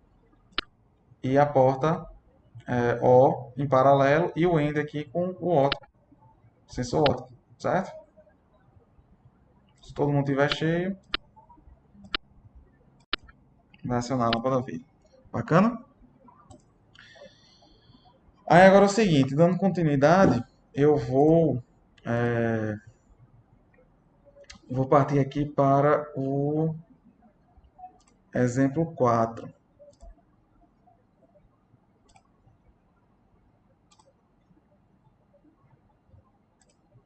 e a porta O em paralelo e o END aqui com o óptico, sensor óptico, certo? Se todo mundo estiver cheio, vai acionar a lâmpada verde. Bacana? Aí agora é o seguinte, dando continuidade, eu vou partir aqui para o exemplo 4.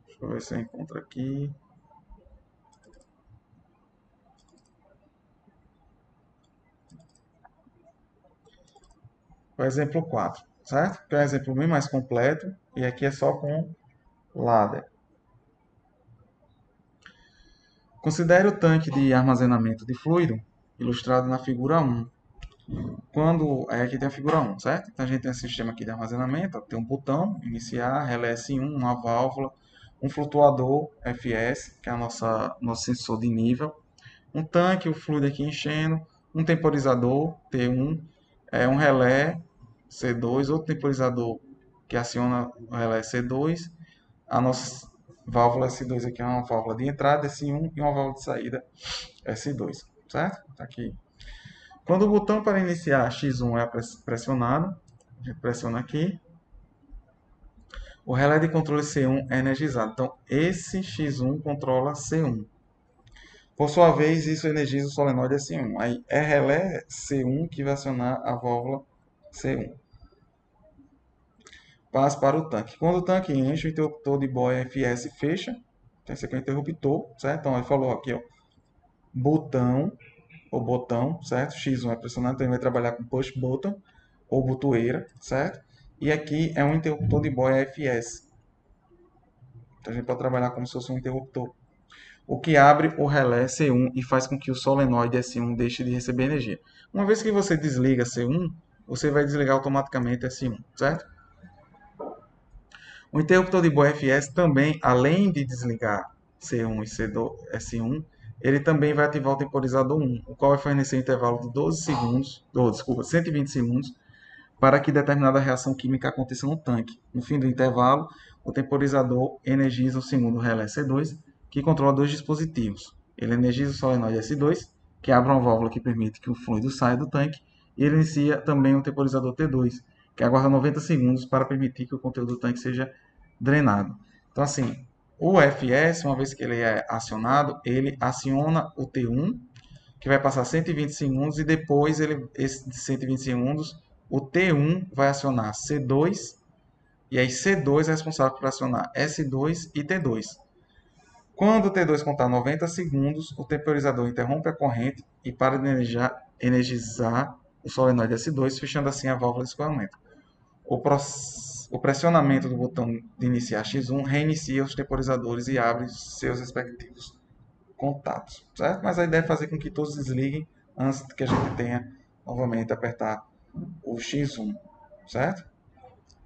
Deixa eu ver se eu encontro aqui. O exemplo 4, certo? Que é um exemplo bem mais completo e aqui é só com ladder. Considere o tanque de armazenamento de fluido ilustrado na figura 1. Aqui tem a figura 1, certo? Então a gente tem esse sistema aqui de armazenamento, ó, tem um botão, iniciar, relé S1, uma válvula, um flutuador FS, que é nosso sensor de nível, um tanque, o fluido aqui enchendo, um temporizador T1, um relé C2, outro temporizador que aciona o relé C2, a nossa válvula S2 aqui é uma válvula de entrada S1 e uma válvula de saída S2, certo? Tá aqui. Quando o botão para iniciar X1 é pressionado, a gente pressiona aqui, o relé de controle C1 é energizado. Então, esse X1 controla C1. Por sua vez, isso energiza o solenoide S1. Aí é relé C1 que vai acionar a válvula C1. Passa para o tanque. Quando o tanque enche, o interruptor de boia FS fecha. Então, esse aqui é o interruptor, certo? Então, ele falou aqui, ó, botão, certo? X1 é pressionado, então ele vai trabalhar com push button ou botoeira, certo? E aqui é um interruptor de boia FS. Então a gente pode trabalhar como se fosse um interruptor. O que abre o relé C1 e faz com que o solenoide S1 deixe de receber energia. Uma vez que você desliga C1, você vai desligar automaticamente S1, certo? O interruptor de boia FS também, além de desligar C1 e S1, ele também vai ativar o temporizador 1, o qual vai fornecer um intervalo de 12 segundos, 120 segundos, para que determinada reação química aconteça no tanque. No fim do intervalo, o temporizador energiza o segundo relé C2, que controla dois dispositivos. Ele energiza o solenoide S2, que abre uma válvula que permite que o fluido saia do tanque, e ele inicia também o temporizador T2, que aguarda 90 segundos para permitir que o conteúdo do tanque seja drenado. Então, assim, o FS, uma vez que ele é acionado, ele aciona o T1, que vai passar 120 segundos, e depois, esse de 120 segundos, o T1 vai acionar C2, e aí C2 é responsável por acionar S2 e T2. Quando o T2 contar 90 segundos, o temporizador interrompe a corrente e para de energizar o solenoide S2, fechando assim a válvula de escoamento. O pressionamento do botão de iniciar X1 reinicia os temporizadores e abre seus respectivos contatos, certo? Mas a ideia é fazer com que todos desliguem antes que a gente tenha novamente apertar o X1, certo?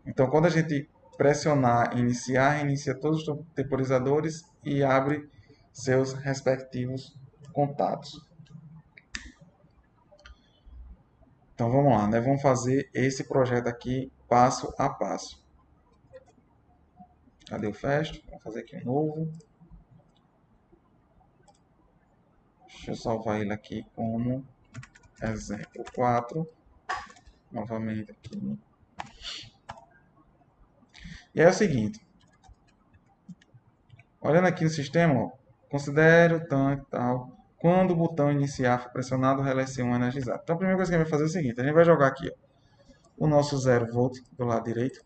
Então, quando a gente pressionar iniciar, reinicia todos os temporizadores e abre seus respectivos contatos. Então, vamos lá, né? Vamos fazer esse projeto aqui passo a passo. Cadê o fast? Vamos fazer aqui um novo. Deixa eu salvar ele aqui como exemplo 4. Novamente aqui. E aí é o seguinte, olhando aqui no sistema, ó, considere o tanque e tal. Quando o botão iniciar for pressionado, o relé C1 é energizado. Então a primeira coisa que a gente vai fazer é o seguinte, a gente vai jogar aqui ó, o nosso 0 volt do lado direito.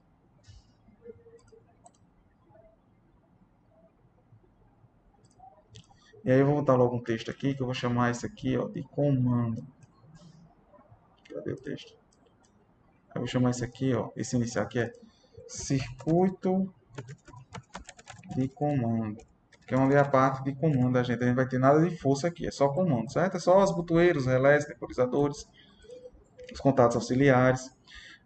E aí eu vou botar logo um texto aqui, que eu vou chamar isso aqui ó, de comando. Cadê o texto? Eu vou chamar isso aqui, ó, esse inicial aqui é circuito de comando, que é onde é a parte de comando da gente. A gente vai ter nada de força aqui, é só comando, certo? É só os botoeiros, relés, temporizadores, os contatos auxiliares.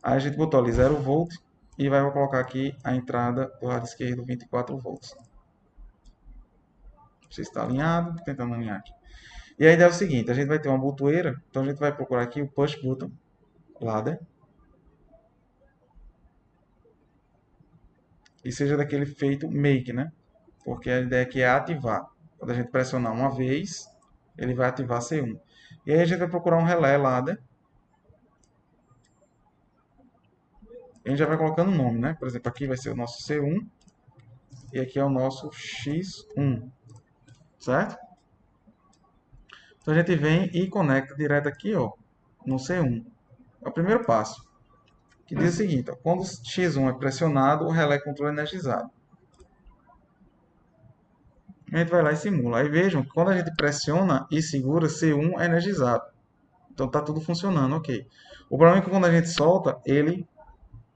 Aí a gente botou ali 0 volt e vai colocar aqui a entrada do lado esquerdo 24 volts. Você está alinhado, tentando alinhar aqui. E a ideia é o seguinte, a gente vai ter uma botoeira, então a gente vai procurar aqui o push button ladder. E seja daquele feito make, né? Porque a ideia aqui é ativar. Quando a gente pressionar uma vez, ele vai ativar C1. E aí a gente vai procurar um relé ladder. A gente já vai colocando o nome, né? Por exemplo, aqui vai ser o nosso C1 e aqui é o nosso X1, certo? Então a gente vem e conecta direto aqui, ó, no C1. É o primeiro passo, que diz o seguinte, ó, quando o X1 é pressionado, o relé controle é energizado. A gente vai lá e simula. Aí vejam que quando a gente pressiona e segura, C1 é energizado. Então tá tudo funcionando, ok. O problema é que quando a gente solta, ele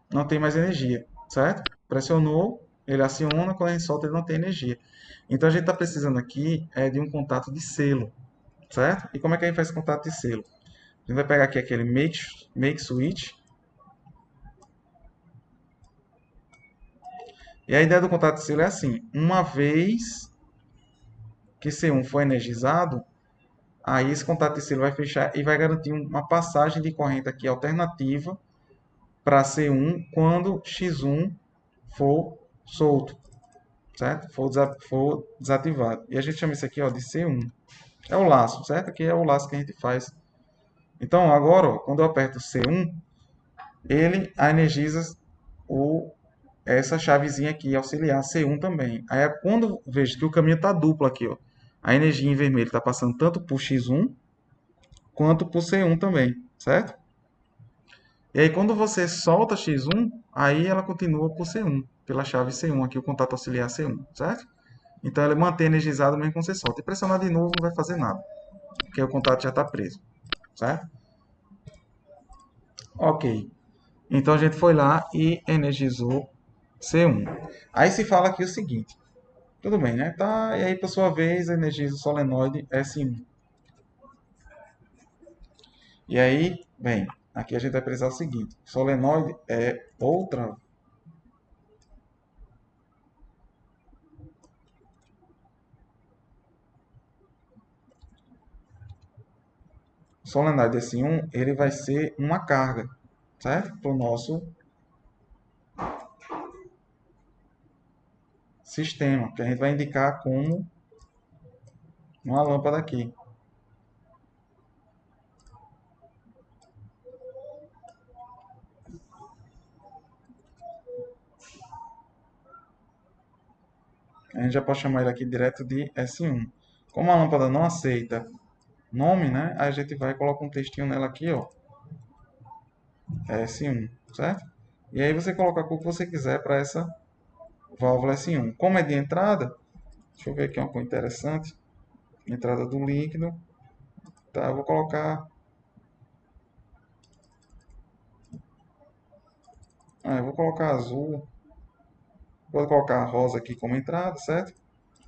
não tem mais energia, certo? Pressionou, ele aciona, quando a gente solta, ele não tem energia. Então a gente está precisando aqui de um contato de selo, certo? E como é que a gente faz esse contato de selo? A gente vai pegar aqui aquele make switch. E a ideia do contato de selo é assim: uma vez que C1 for energizado, aí esse contato de selo vai fechar e vai garantir uma passagem de corrente aqui alternativa para C1 quando X1 for solto, certo? For desativado. E a gente chama isso aqui ó, de C1. É o laço, certo? Aqui é o laço que a gente faz. Então, agora, ó, quando eu aperto C1, ele energiza essa chavezinha aqui, auxiliar C1 também. Aí, quando vejo que o caminho está duplo aqui, ó, a energia em vermelho está passando tanto por X1 quanto por C1 também, certo? E aí, quando você solta X1, aí ela continua por C1, pela chave C1, aqui o contato auxiliar C1, certo? Então, ela mantém energizado mesmo quando você solta. E pressionar de novo não vai fazer nada, porque o contato já está preso, certo? Ok. Então, a gente foi lá e energizou C1. Aí se fala aqui o seguinte. Tudo bem, né? Tá, e aí, por sua vez, energiza o solenoide S1. E aí, bem, aqui a gente vai precisar o seguinte. Solenoide é outra. Solenoide S1, ele vai ser uma carga, certo? Para o nosso sistema, que a gente vai indicar como uma lâmpada aqui. A gente já pode chamar ele aqui direto de S1. Como a lâmpada não aceita nome, né? A gente vai colocar um textinho nela aqui, ó. S1, certo? E aí você coloca a cor que você quiser para essa válvula S1. Como é de entrada, deixa eu ver aqui uma coisa interessante. Entrada do líquido. Tá, eu vou colocar. Eu vou colocar azul. Vou colocar rosa aqui como entrada, certo?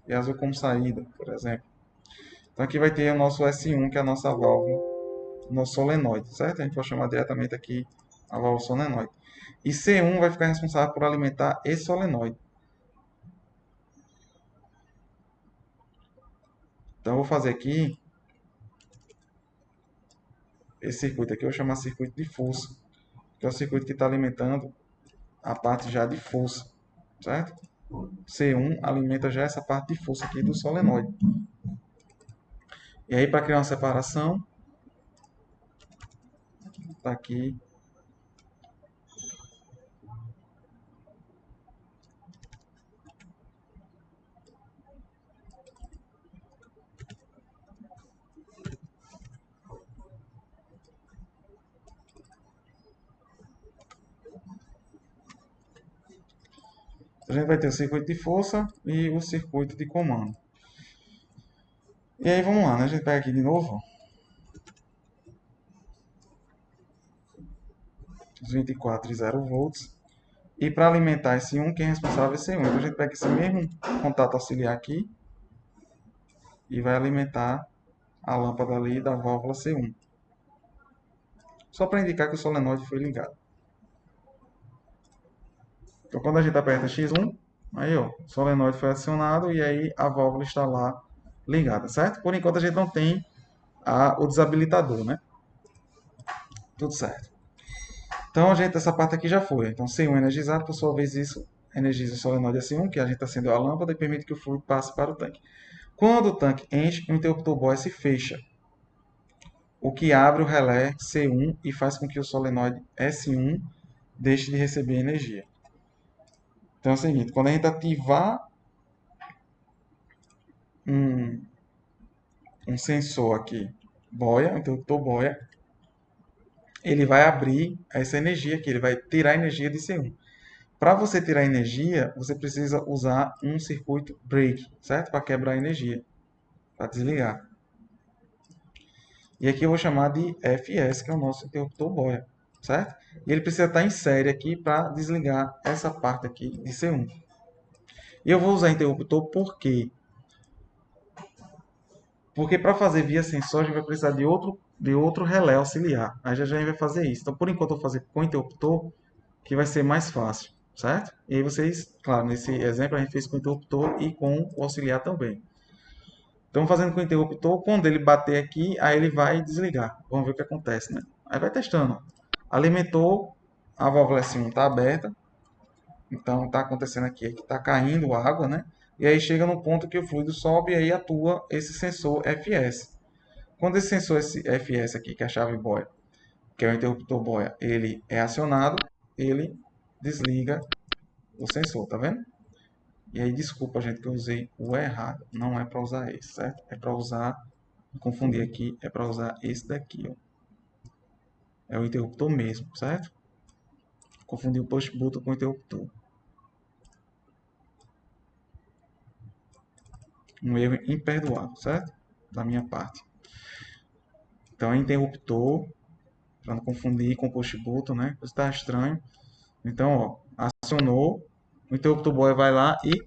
E azul como saída, por exemplo. Então aqui vai ter o nosso S1, que é a nossa válvula, nosso solenoide, certo? A gente vai chamar diretamente aqui a válvula solenoide. E C1 vai ficar responsável por alimentar esse solenoide. Então eu vou fazer aqui esse circuito aqui, eu vou chamar de circuito de força, que é o circuito que está alimentando a parte já de força, certo? C1 alimenta já essa parte de força aqui do solenoide. E aí, para criar uma separação, tá aqui A gente vai ter o circuito de força e o circuito de comando. E aí vamos lá, né? A gente pega aqui de novo, os 24 e 0 volts. E para alimentar esse 1, quem é responsável é esse 1. Então a gente pega esse mesmo contato auxiliar aqui e vai alimentar a lâmpada ali da válvula C1. Só para indicar que o solenoide foi ligado. Então quando a gente aperta X1, aí ó, o solenoide foi acionado e aí a válvula está lá ligada, certo? Por enquanto a gente não tem o desabilitador, né? Tudo certo. Então, gente, essa parte aqui já foi. Então, C1 energizado, por sua vez, isso energiza o solenoide S1, que a gente acendeu a lâmpada e permite que o fluido passe para o tanque. Quando o tanque enche, o interruptor BOE se fecha, o que abre o relé C1 e faz com que o solenoide S1 deixe de receber energia. Então é o seguinte, quando a gente ativar um sensor aqui, boia, um interruptor boia, ele vai abrir essa energia aqui, ele vai tirar a energia de C1. Para você tirar energia, você precisa usar um circuito break, certo? Para quebrar a energia, para desligar. E aqui eu vou chamar de FS, que é o nosso interruptor boia, certo? E ele precisa estar em série aqui para desligar essa parte aqui de C1. E eu vou usar interruptor por quê? Porque para fazer via sensor, a gente vai precisar de outro relé auxiliar. Aí já a gente vai fazer isso. Então, por enquanto, eu vou fazer com interruptor, que vai ser mais fácil, certo? E aí vocês, claro, nesse exemplo a gente fez com interruptor e com o auxiliar também. Então, fazendo com o interruptor, quando ele bater aqui, aí ele vai desligar. Vamos ver o que acontece, né? Aí vai testando. Alimentou, a válvula S1 está aberta. Então, está acontecendo aqui é que está caindo água, né? E aí chega no ponto que o fluido sobe e aí atua esse sensor FS. Quando esse sensor esse FS aqui, que é a chave boia, que é o interruptor boia, ele é acionado, ele desliga o sensor, tá vendo? E aí, desculpa, gente, que eu usei o errado. Não é para usar esse, certo? É para usar, me confundi aqui, é para usar esse daqui, ó. É o interruptor mesmo, certo? Confundi o push button com o interruptor. Um erro imperdoável, certo? Da minha parte. Então, é interruptor, para não confundir com push button, né? Isso está estranho. Então, ó, acionou, o interruptor boia vai lá e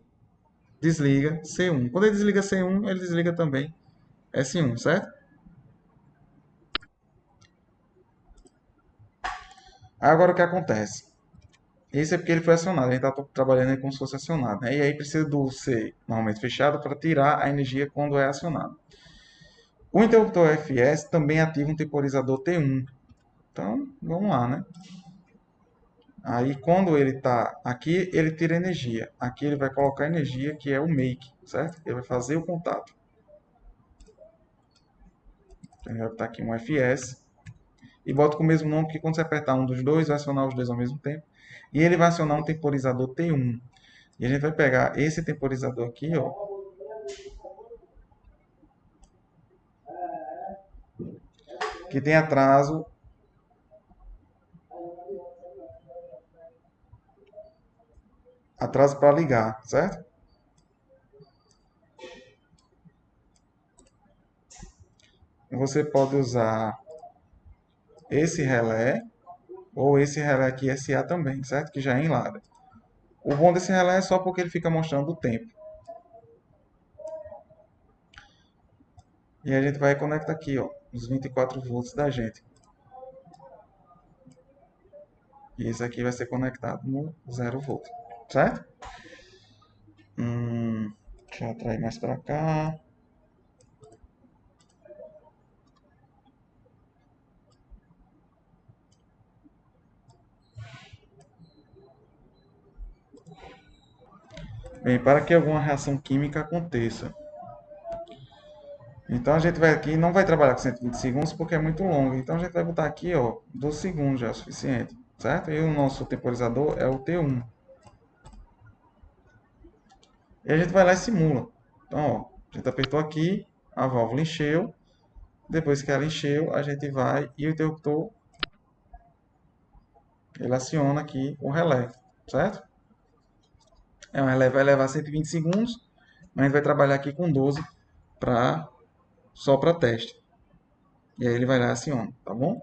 desliga C1. Quando ele desliga C1, ele desliga também S1, certo? Agora o que acontece? Isso é porque ele foi acionado, a gente está trabalhando aí como se fosse acionado, né? E aí precisa do C normalmente fechado para tirar a energia quando é acionado. O interruptor FS também ativa um temporizador T1. Então, vamos lá, né? Aí quando ele está aqui, ele tira energia. Aqui ele vai colocar energia, que é o make, certo? Ele vai fazer o contato. Então, ele vai botar aqui um FS. E bota com o mesmo nome, porque quando você apertar um dos dois, vai acionar os dois ao mesmo tempo. E ele vai acionar um temporizador T1. E a gente vai pegar esse temporizador aqui, ó. Que tem atraso para ligar, certo? Você pode usar esse relé ou esse relé aqui SA também, certo? Que já é em ladder. O bom desse relé é só porque ele fica mostrando o tempo. E a gente vai conectar aqui, ó, os 24 volts da gente. E esse aqui vai ser conectado no 0 volt, certo? Deixa eu atrair mais para cá. Bem, para que alguma reação química aconteça. Então a gente vai aqui, não vai trabalhar com 120 segundos porque é muito longo. Então a gente vai botar aqui, ó, 12 segundos já é o suficiente, certo? E o nosso temporizador é o T1. E a gente vai lá e simula. Então, ó, a gente apertou aqui, a válvula encheu. Depois que ela encheu, a gente vai e o interruptor, ele aciona aqui o relé, certo? vai levar 120 segundos, mas a gente vai trabalhar aqui com 12 só para teste. E aí ele vai lá e aciona, tá bom?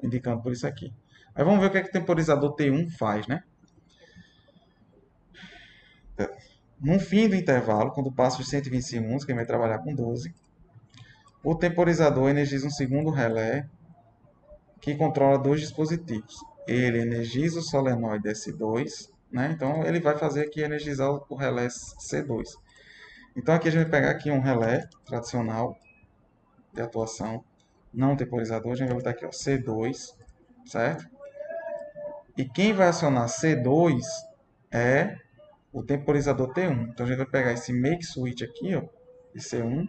Indicando por isso aqui. Aí vamos ver o que é que o temporizador T1 faz, né? No fim do intervalo, quando passa os 120 segundos, que ele vai trabalhar com 12, o temporizador energiza um segundo relé que controla dois dispositivos. Ele energiza o solenoide S2, né? Então ele vai fazer aqui energizar o relé C2. Então aqui a gente vai pegar aqui um relé tradicional de atuação, não temporizador, a gente vai botar aqui ó, C2, certo? E quem vai acionar C2 é o temporizador T1. Então a gente vai pegar esse make switch aqui, ó, de C1,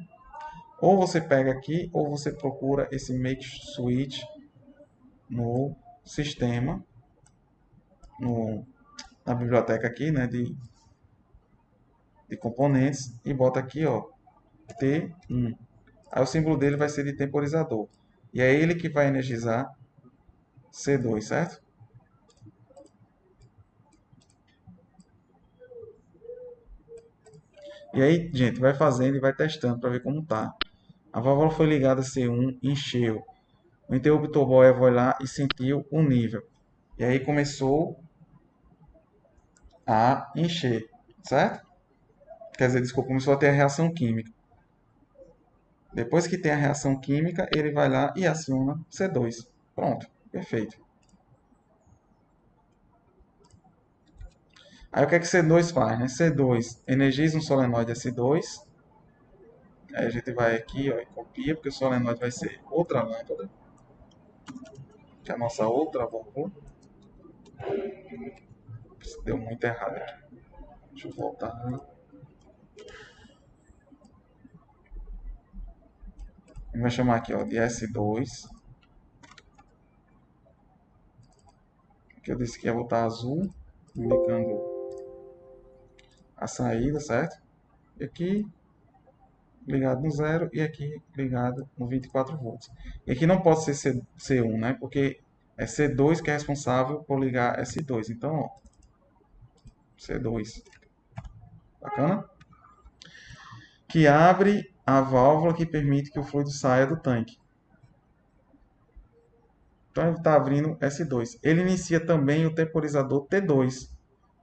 ou você pega aqui, ou você procura esse make switch no sistema, na biblioteca aqui, né, de componentes, e bota aqui, ó, T1. Aí o símbolo dele vai ser de temporizador. E é ele que vai energizar C2, certo? E aí, gente, vai fazendo e vai testando para ver como tá. A válvula foi ligada a C1, encheu. O interruptor boia foi lá e sentiu o nível. E aí começou a encher, certo? Quer dizer, desculpa, começou a ter a reação química. Depois que tem a reação química, ele vai lá e aciona C2. Pronto, perfeito. Aí o que é que C2 faz? Né? C2 energiza um solenoide S2. Aí a gente vai aqui ó, e copia, porque o solenoide vai ser outra lâmpada, que é a nossa outra válvula. Deu muito errado aqui. Deixa eu voltar. A gente vai chamar aqui ó, de S2. Que eu disse que ia botar azul, indicando a saída, certo? E aqui ligado no zero e aqui ligado no 24 volts. E aqui não pode ser C1, né? Porque é C2 que é responsável por ligar S2. Então, ó, C2. Bacana? Que abre a válvula que permite que o fluido saia do tanque. Então ele está abrindo S2. Ele inicia também o temporizador T2,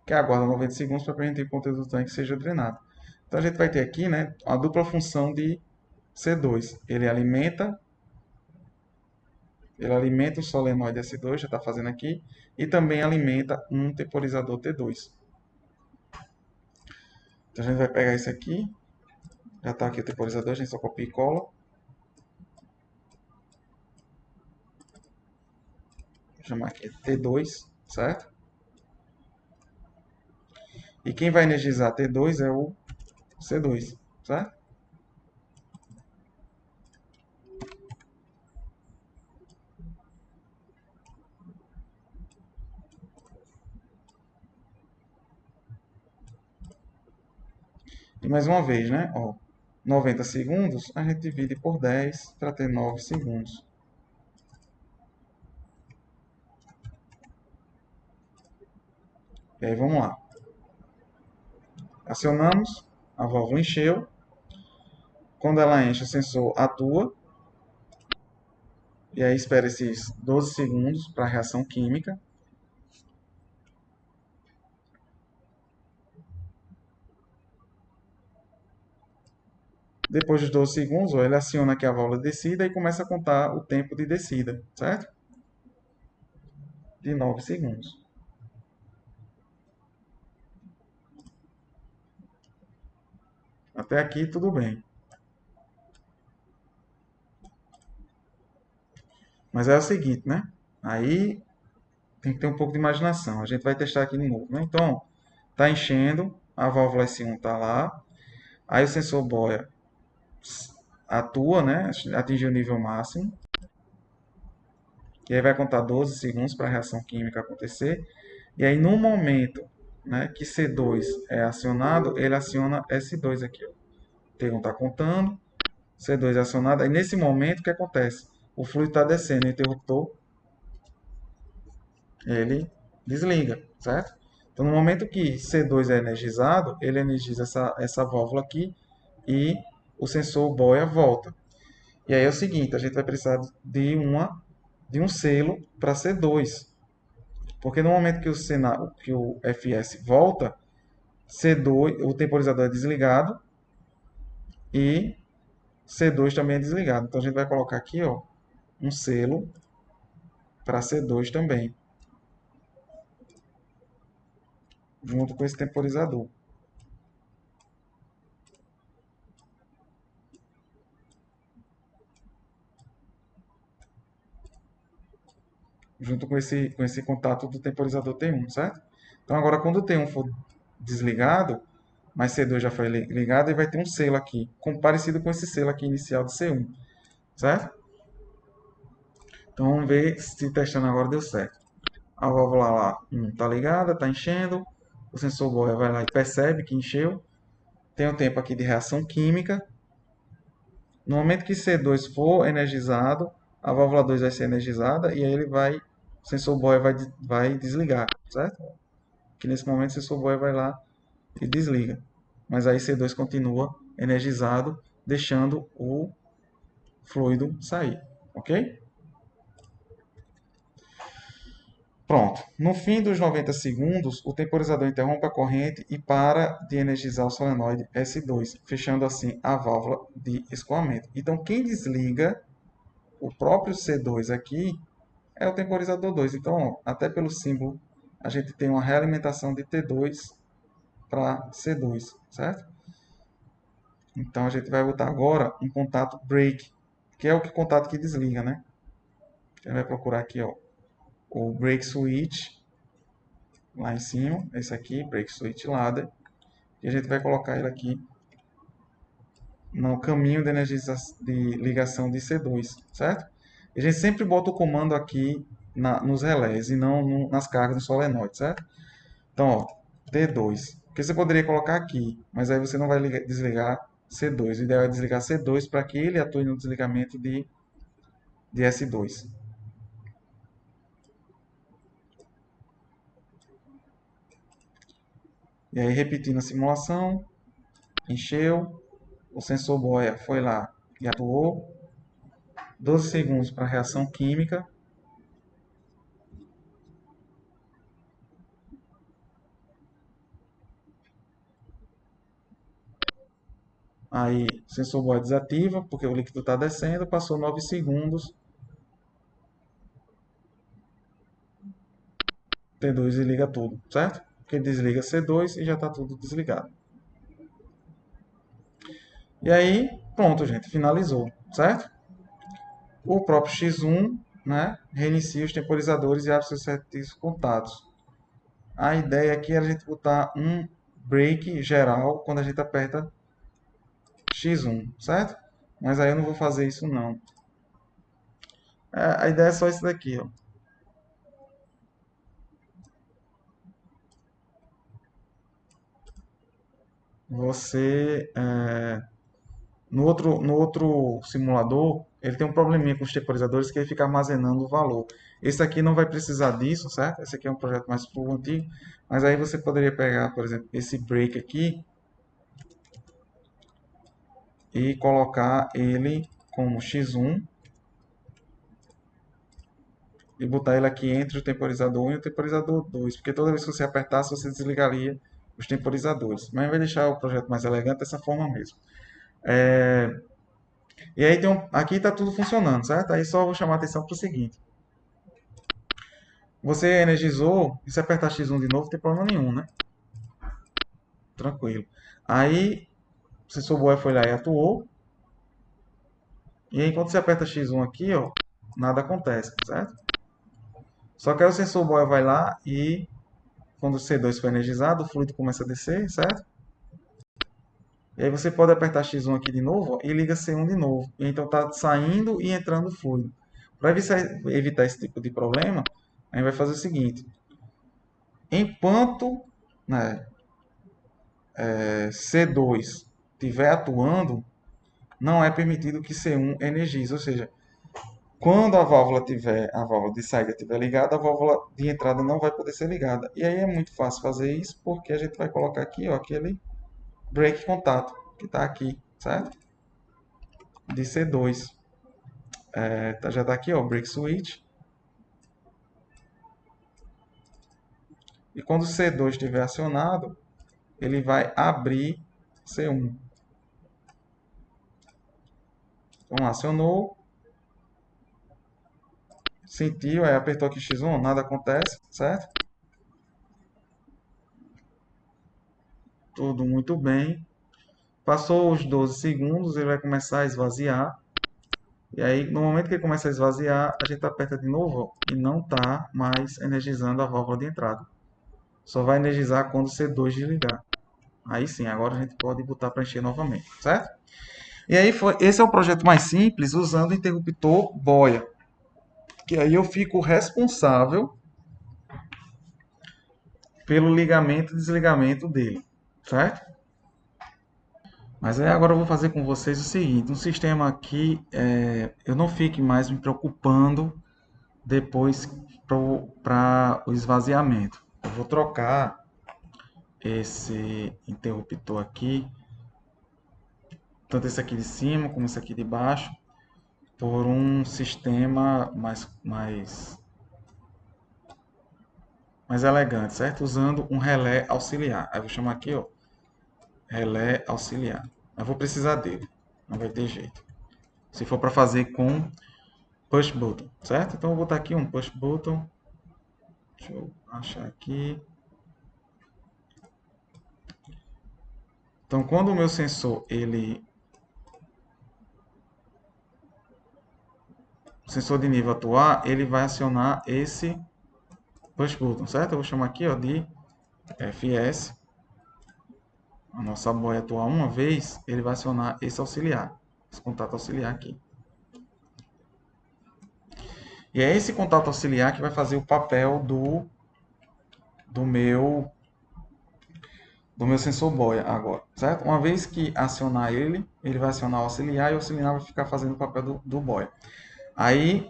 que aguarda 90 segundos para permitir que o conteúdo do tanque seja drenado. Então a gente vai ter aqui, né, a dupla função de C2. Ele alimenta o solenoide S2, já está fazendo aqui, e também alimenta um temporizador T2. Então a gente vai pegar esse aqui, já está aqui o temporizador, a gente só copia e cola. Vou chamar aqui T2, certo? E quem vai energizar T2 é o C2, certo? E mais uma vez, né? Ó, 90 segundos, a gente divide por 10 para ter 9 segundos. E aí vamos lá. Acionamos, a válvula encheu. Quando ela enche, o sensor atua. E aí espera esses 12 segundos para a reação química. Depois dos 12 segundos, ó, ele aciona aqui a válvula de descida e começa a contar o tempo de descida, certo? De 9 segundos. Até aqui tudo bem. Mas é o seguinte, né? Aí tem que ter um pouco de imaginação. A gente vai testar aqui de novo, né? Então, tá enchendo, a válvula S1 tá lá. Aí o sensor boia atua, né? Atingiu o nível máximo. E aí vai contar 12 segundos para a reação química acontecer. E aí no momento, né, que C2 é acionado, ele aciona S2 aqui. Ó. O T1 está contando, C2 é acionado. Aí nesse momento o que acontece? O fluido está descendo, o interruptor ele desliga, certo? Então, no momento que C2 é energizado, ele energiza essa válvula aqui e o sensor boia volta. E aí é o seguinte, a gente vai precisar de um selo para C2. Porque no momento que o FS volta, C2, o temporizador é desligado e C2 também é desligado. Então a gente vai colocar aqui, ó, um selo para C2 também, junto com esse temporizador. Junto com esse contato do temporizador T1, certo? Então agora quando o T1 for desligado, mas C2 já foi ligado, ele vai ter um selo aqui, parecido com esse selo aqui inicial de C1, certo? Então vamos ver se testando agora deu certo. A válvula lá está ligada, está enchendo, o sensor boia vai lá e percebe que encheu, tem o tempo aqui de reação química. No momento que C2 for energizado, a válvula 2 vai ser energizada e aí o sensor boia vai desligar, certo? Que nesse momento o sensor boia vai lá e desliga. Mas aí C2 continua energizado, deixando o fluido sair, ok? Pronto. No fim dos 90 segundos, o temporizador interrompe a corrente e para de energizar o solenoide S2, fechando assim a válvula de escoamento. Então, quem desliga o próprio C2 aqui é o temporizador 2. Então, ó, até pelo símbolo, a gente tem uma realimentação de T2 para C2, certo? Então, a gente vai botar agora um contato break, que é o contato que desliga, né? A gente vai procurar aqui, ó, o break switch, lá em cima, esse aqui, break switch ladder, e a gente vai colocar ele aqui no caminho de ligação de C2, certo? E a gente sempre bota o comando aqui nos relés e não nas cargas do solenoide, certo? Então, ó, T2, que você poderia colocar aqui, mas aí você não vai desligar C2. O ideal é desligar C2 para que ele atue no desligamento de S2. E aí, repetindo a simulação, encheu, o sensor boia foi lá e atuou, 12 segundos para reação química. Aí o sensor boia desativa, porque o líquido está descendo, passou 9 segundos, T2 desliga tudo, certo? Porque desliga C2 e já está tudo desligado. E aí, pronto, gente, finalizou, certo? O próprio X1, né, reinicia os temporizadores e abre seus respectivos contatos. A ideia aqui é a gente botar um break geral quando a gente aperta X1, certo? Mas aí eu não vou fazer isso não. A ideia é só isso daqui, ó. Você, no outro simulador, ele tem um probleminha com os temporizadores que ele fica armazenando o valor. Esse aqui não vai precisar disso, certo? Esse aqui é um projeto mais pro antigo, mas aí você poderia pegar, por exemplo, esse break aqui e colocar ele como X1 e botar ele aqui entre o temporizador 1 e o temporizador 2, porque toda vez que você apertasse, você desligaria os temporizadores. Mas vai deixar o projeto mais elegante dessa forma mesmo. E aí aqui está tudo funcionando, certo? Aí só vou chamar a atenção para o seguinte. Você energizou, e se apertar X1 de novo, não tem problema nenhum, né? Tranquilo. Aí, o sensor boia foi lá e atuou. E aí, enquanto você aperta X1 aqui, ó, nada acontece, certo? Só que aí o sensor boia vai lá e, quando o C2 for energizado, o fluido começa a descer, certo? E aí você pode apertar X1 aqui de novo, ó, e liga C1 de novo. E então está saindo e entrando fluido. Para evitar esse tipo de problema, a gente vai fazer o seguinte. Enquanto, né, C2 estiver atuando, não é permitido que C1 energize. Ou seja, Quando a válvula de saída estiver ligada, a válvula de entrada não vai poder ser ligada. E aí é muito fácil fazer isso, porque a gente vai colocar aqui, ó, aquele break contato, que está aqui, certo? De C2. Já está aqui, ó, break switch. E quando o C2 estiver acionado, ele vai abrir C1. Então, acionou, sentiu, aí apertou aqui X1, nada acontece, certo? Tudo muito bem. Passou os 12 segundos, ele vai começar a esvaziar. E aí, no momento que ele começa a esvaziar, a gente aperta de novo e não está mais energizando a válvula de entrada. Só vai energizar quando o C2 desligar. Aí sim, agora a gente pode botar para encher novamente, certo? E aí, esse é o projeto mais simples usando o interruptor boia. Que aí eu fico responsável pelo ligamento e desligamento dele, certo? Mas aí agora eu vou fazer com vocês o seguinte, um sistema aqui, eu não fique mais me preocupando depois para o esvaziamento. Eu vou trocar esse interruptor aqui, tanto esse aqui de cima como esse aqui de baixo, por um sistema mais elegante, certo? Usando um relé auxiliar. Aí eu vou chamar aqui, ó, relé auxiliar. Eu vou precisar dele, não vai ter jeito. Se for para fazer com push button, certo? Então eu vou botar aqui um push button. Deixa eu achar aqui. Então quando o meu sensor o sensor de nível atuar, ele vai acionar esse push button, certo? Eu vou chamar aqui, ó, de FS. A nossa boia atuar uma vez, ele vai acionar esse auxiliar, esse contato auxiliar aqui. E é esse contato auxiliar que vai fazer o papel do meu sensor boia agora, certo? Uma vez que acionar ele, ele vai acionar o auxiliar e o auxiliar vai ficar fazendo o papel do boia. Aí,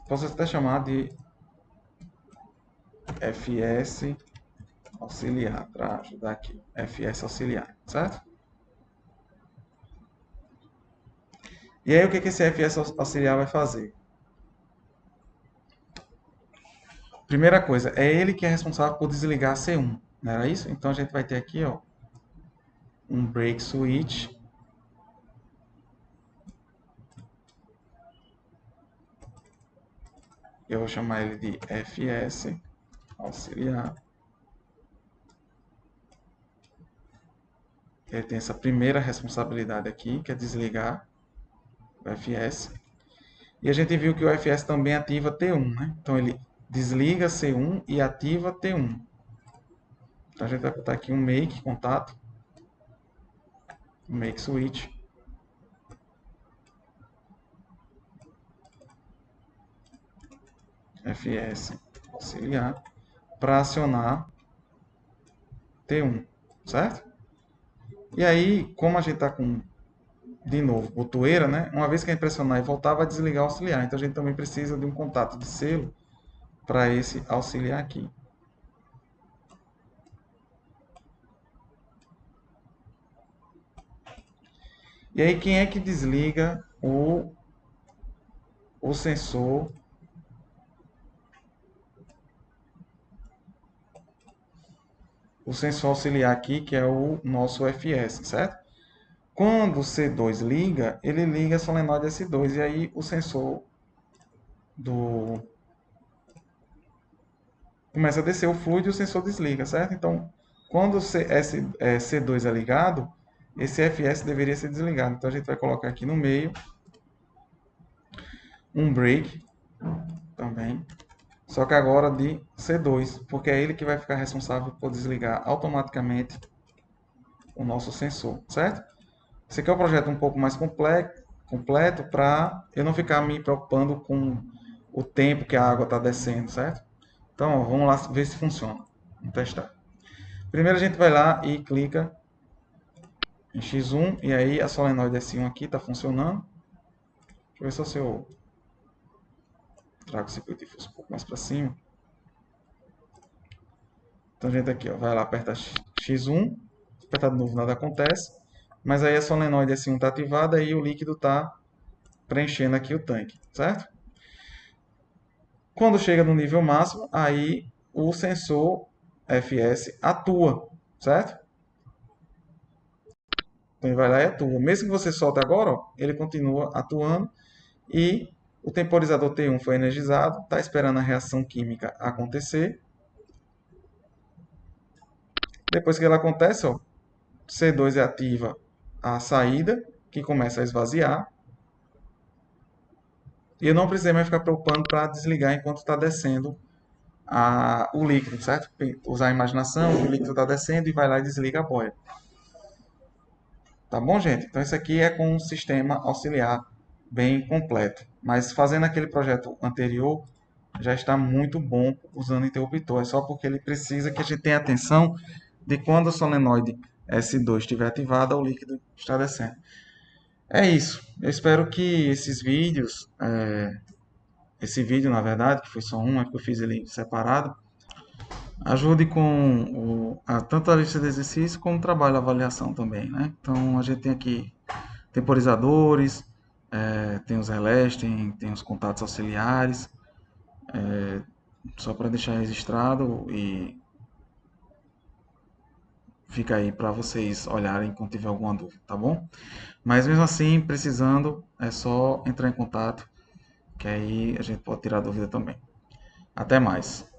posso até chamar de FS auxiliar, para ajudar aqui. FS auxiliar, certo? E aí, o que esse FS auxiliar vai fazer? Primeira coisa, é ele que é responsável por desligar a C1, não era isso? Então, a gente vai ter aqui, ó, um break switch. Eu vou chamar ele de FS auxiliar. Ele tem essa primeira responsabilidade aqui, que é desligar o FS. E a gente viu que o FS também ativa T1, né? Então ele desliga C1 e ativa T1. Então a gente vai botar aqui um make contato, um make switch. FS auxiliar para acionar T1, certo? E aí, como a gente está com, de novo, botoeira, né? Uma vez que a gente pressionar e voltar, vai desligar o auxiliar. Então a gente também precisa de um contato de selo para esse auxiliar aqui. E aí, quem é que desliga o sensor auxiliar aqui, que é o nosso FS, certo? Quando o C2 liga, ele liga a solenoide S2 e aí o sensor começa a descer o fluido e o sensor desliga, certo? Então, quando o C2 é ligado, esse FS deveria ser desligado. Então, a gente vai colocar aqui no meio um break também, só que agora de C2, porque é ele que vai ficar responsável por desligar automaticamente o nosso sensor, certo? Esse aqui é um projeto um pouco mais completo para eu não ficar me preocupando com o tempo que a água está descendo, certo? Então, ó, vamos lá ver se funciona. Vamos testar. Primeiro a gente vai lá e clica em X1 e aí a solenoide S1 aqui está funcionando. Deixa eu ver se eu trago o circuito difuso um pouco mais para cima. Então a gente aqui, ó, vai lá, aperta X1, apertar de novo nada acontece, mas aí a solenoide S1 está ativada e o líquido está preenchendo aqui o tanque, certo? Quando chega no nível máximo, aí o sensor FS atua, certo? Então ele vai lá e atua. Mesmo que você solte agora, ó, ele continua atuando e o temporizador T1 foi energizado, está esperando a reação química acontecer. Depois que ela acontece, ó, C2 ativa a saída, que começa a esvaziar. E eu não precisei mais ficar preocupando para desligar enquanto está descendo o líquido, certo? Usar a imaginação, o líquido está descendo e vai lá e desliga a boia. Tá bom, gente? Então, isso aqui é com um sistema auxiliar bem completo. Mas fazendo aquele projeto anterior, já está muito bom usando interruptor. É só porque ele precisa que a gente tenha atenção de quando a solenoide S2 estiver ativada, o líquido está descendo. É isso. Eu espero que esses vídeos, esse vídeo, na verdade, que foi só um, é que eu fiz ele separado, ajude com tanto a lista de exercícios como o trabalho de avaliação também, né? Então, a gente tem aqui temporizadores, tem os relés, tem os contatos auxiliares, só para deixar registrado e fica aí para vocês olharem quando tiver alguma dúvida, tá bom? Mas mesmo assim, precisando, é só entrar em contato, que aí a gente pode tirar dúvida também. Até mais!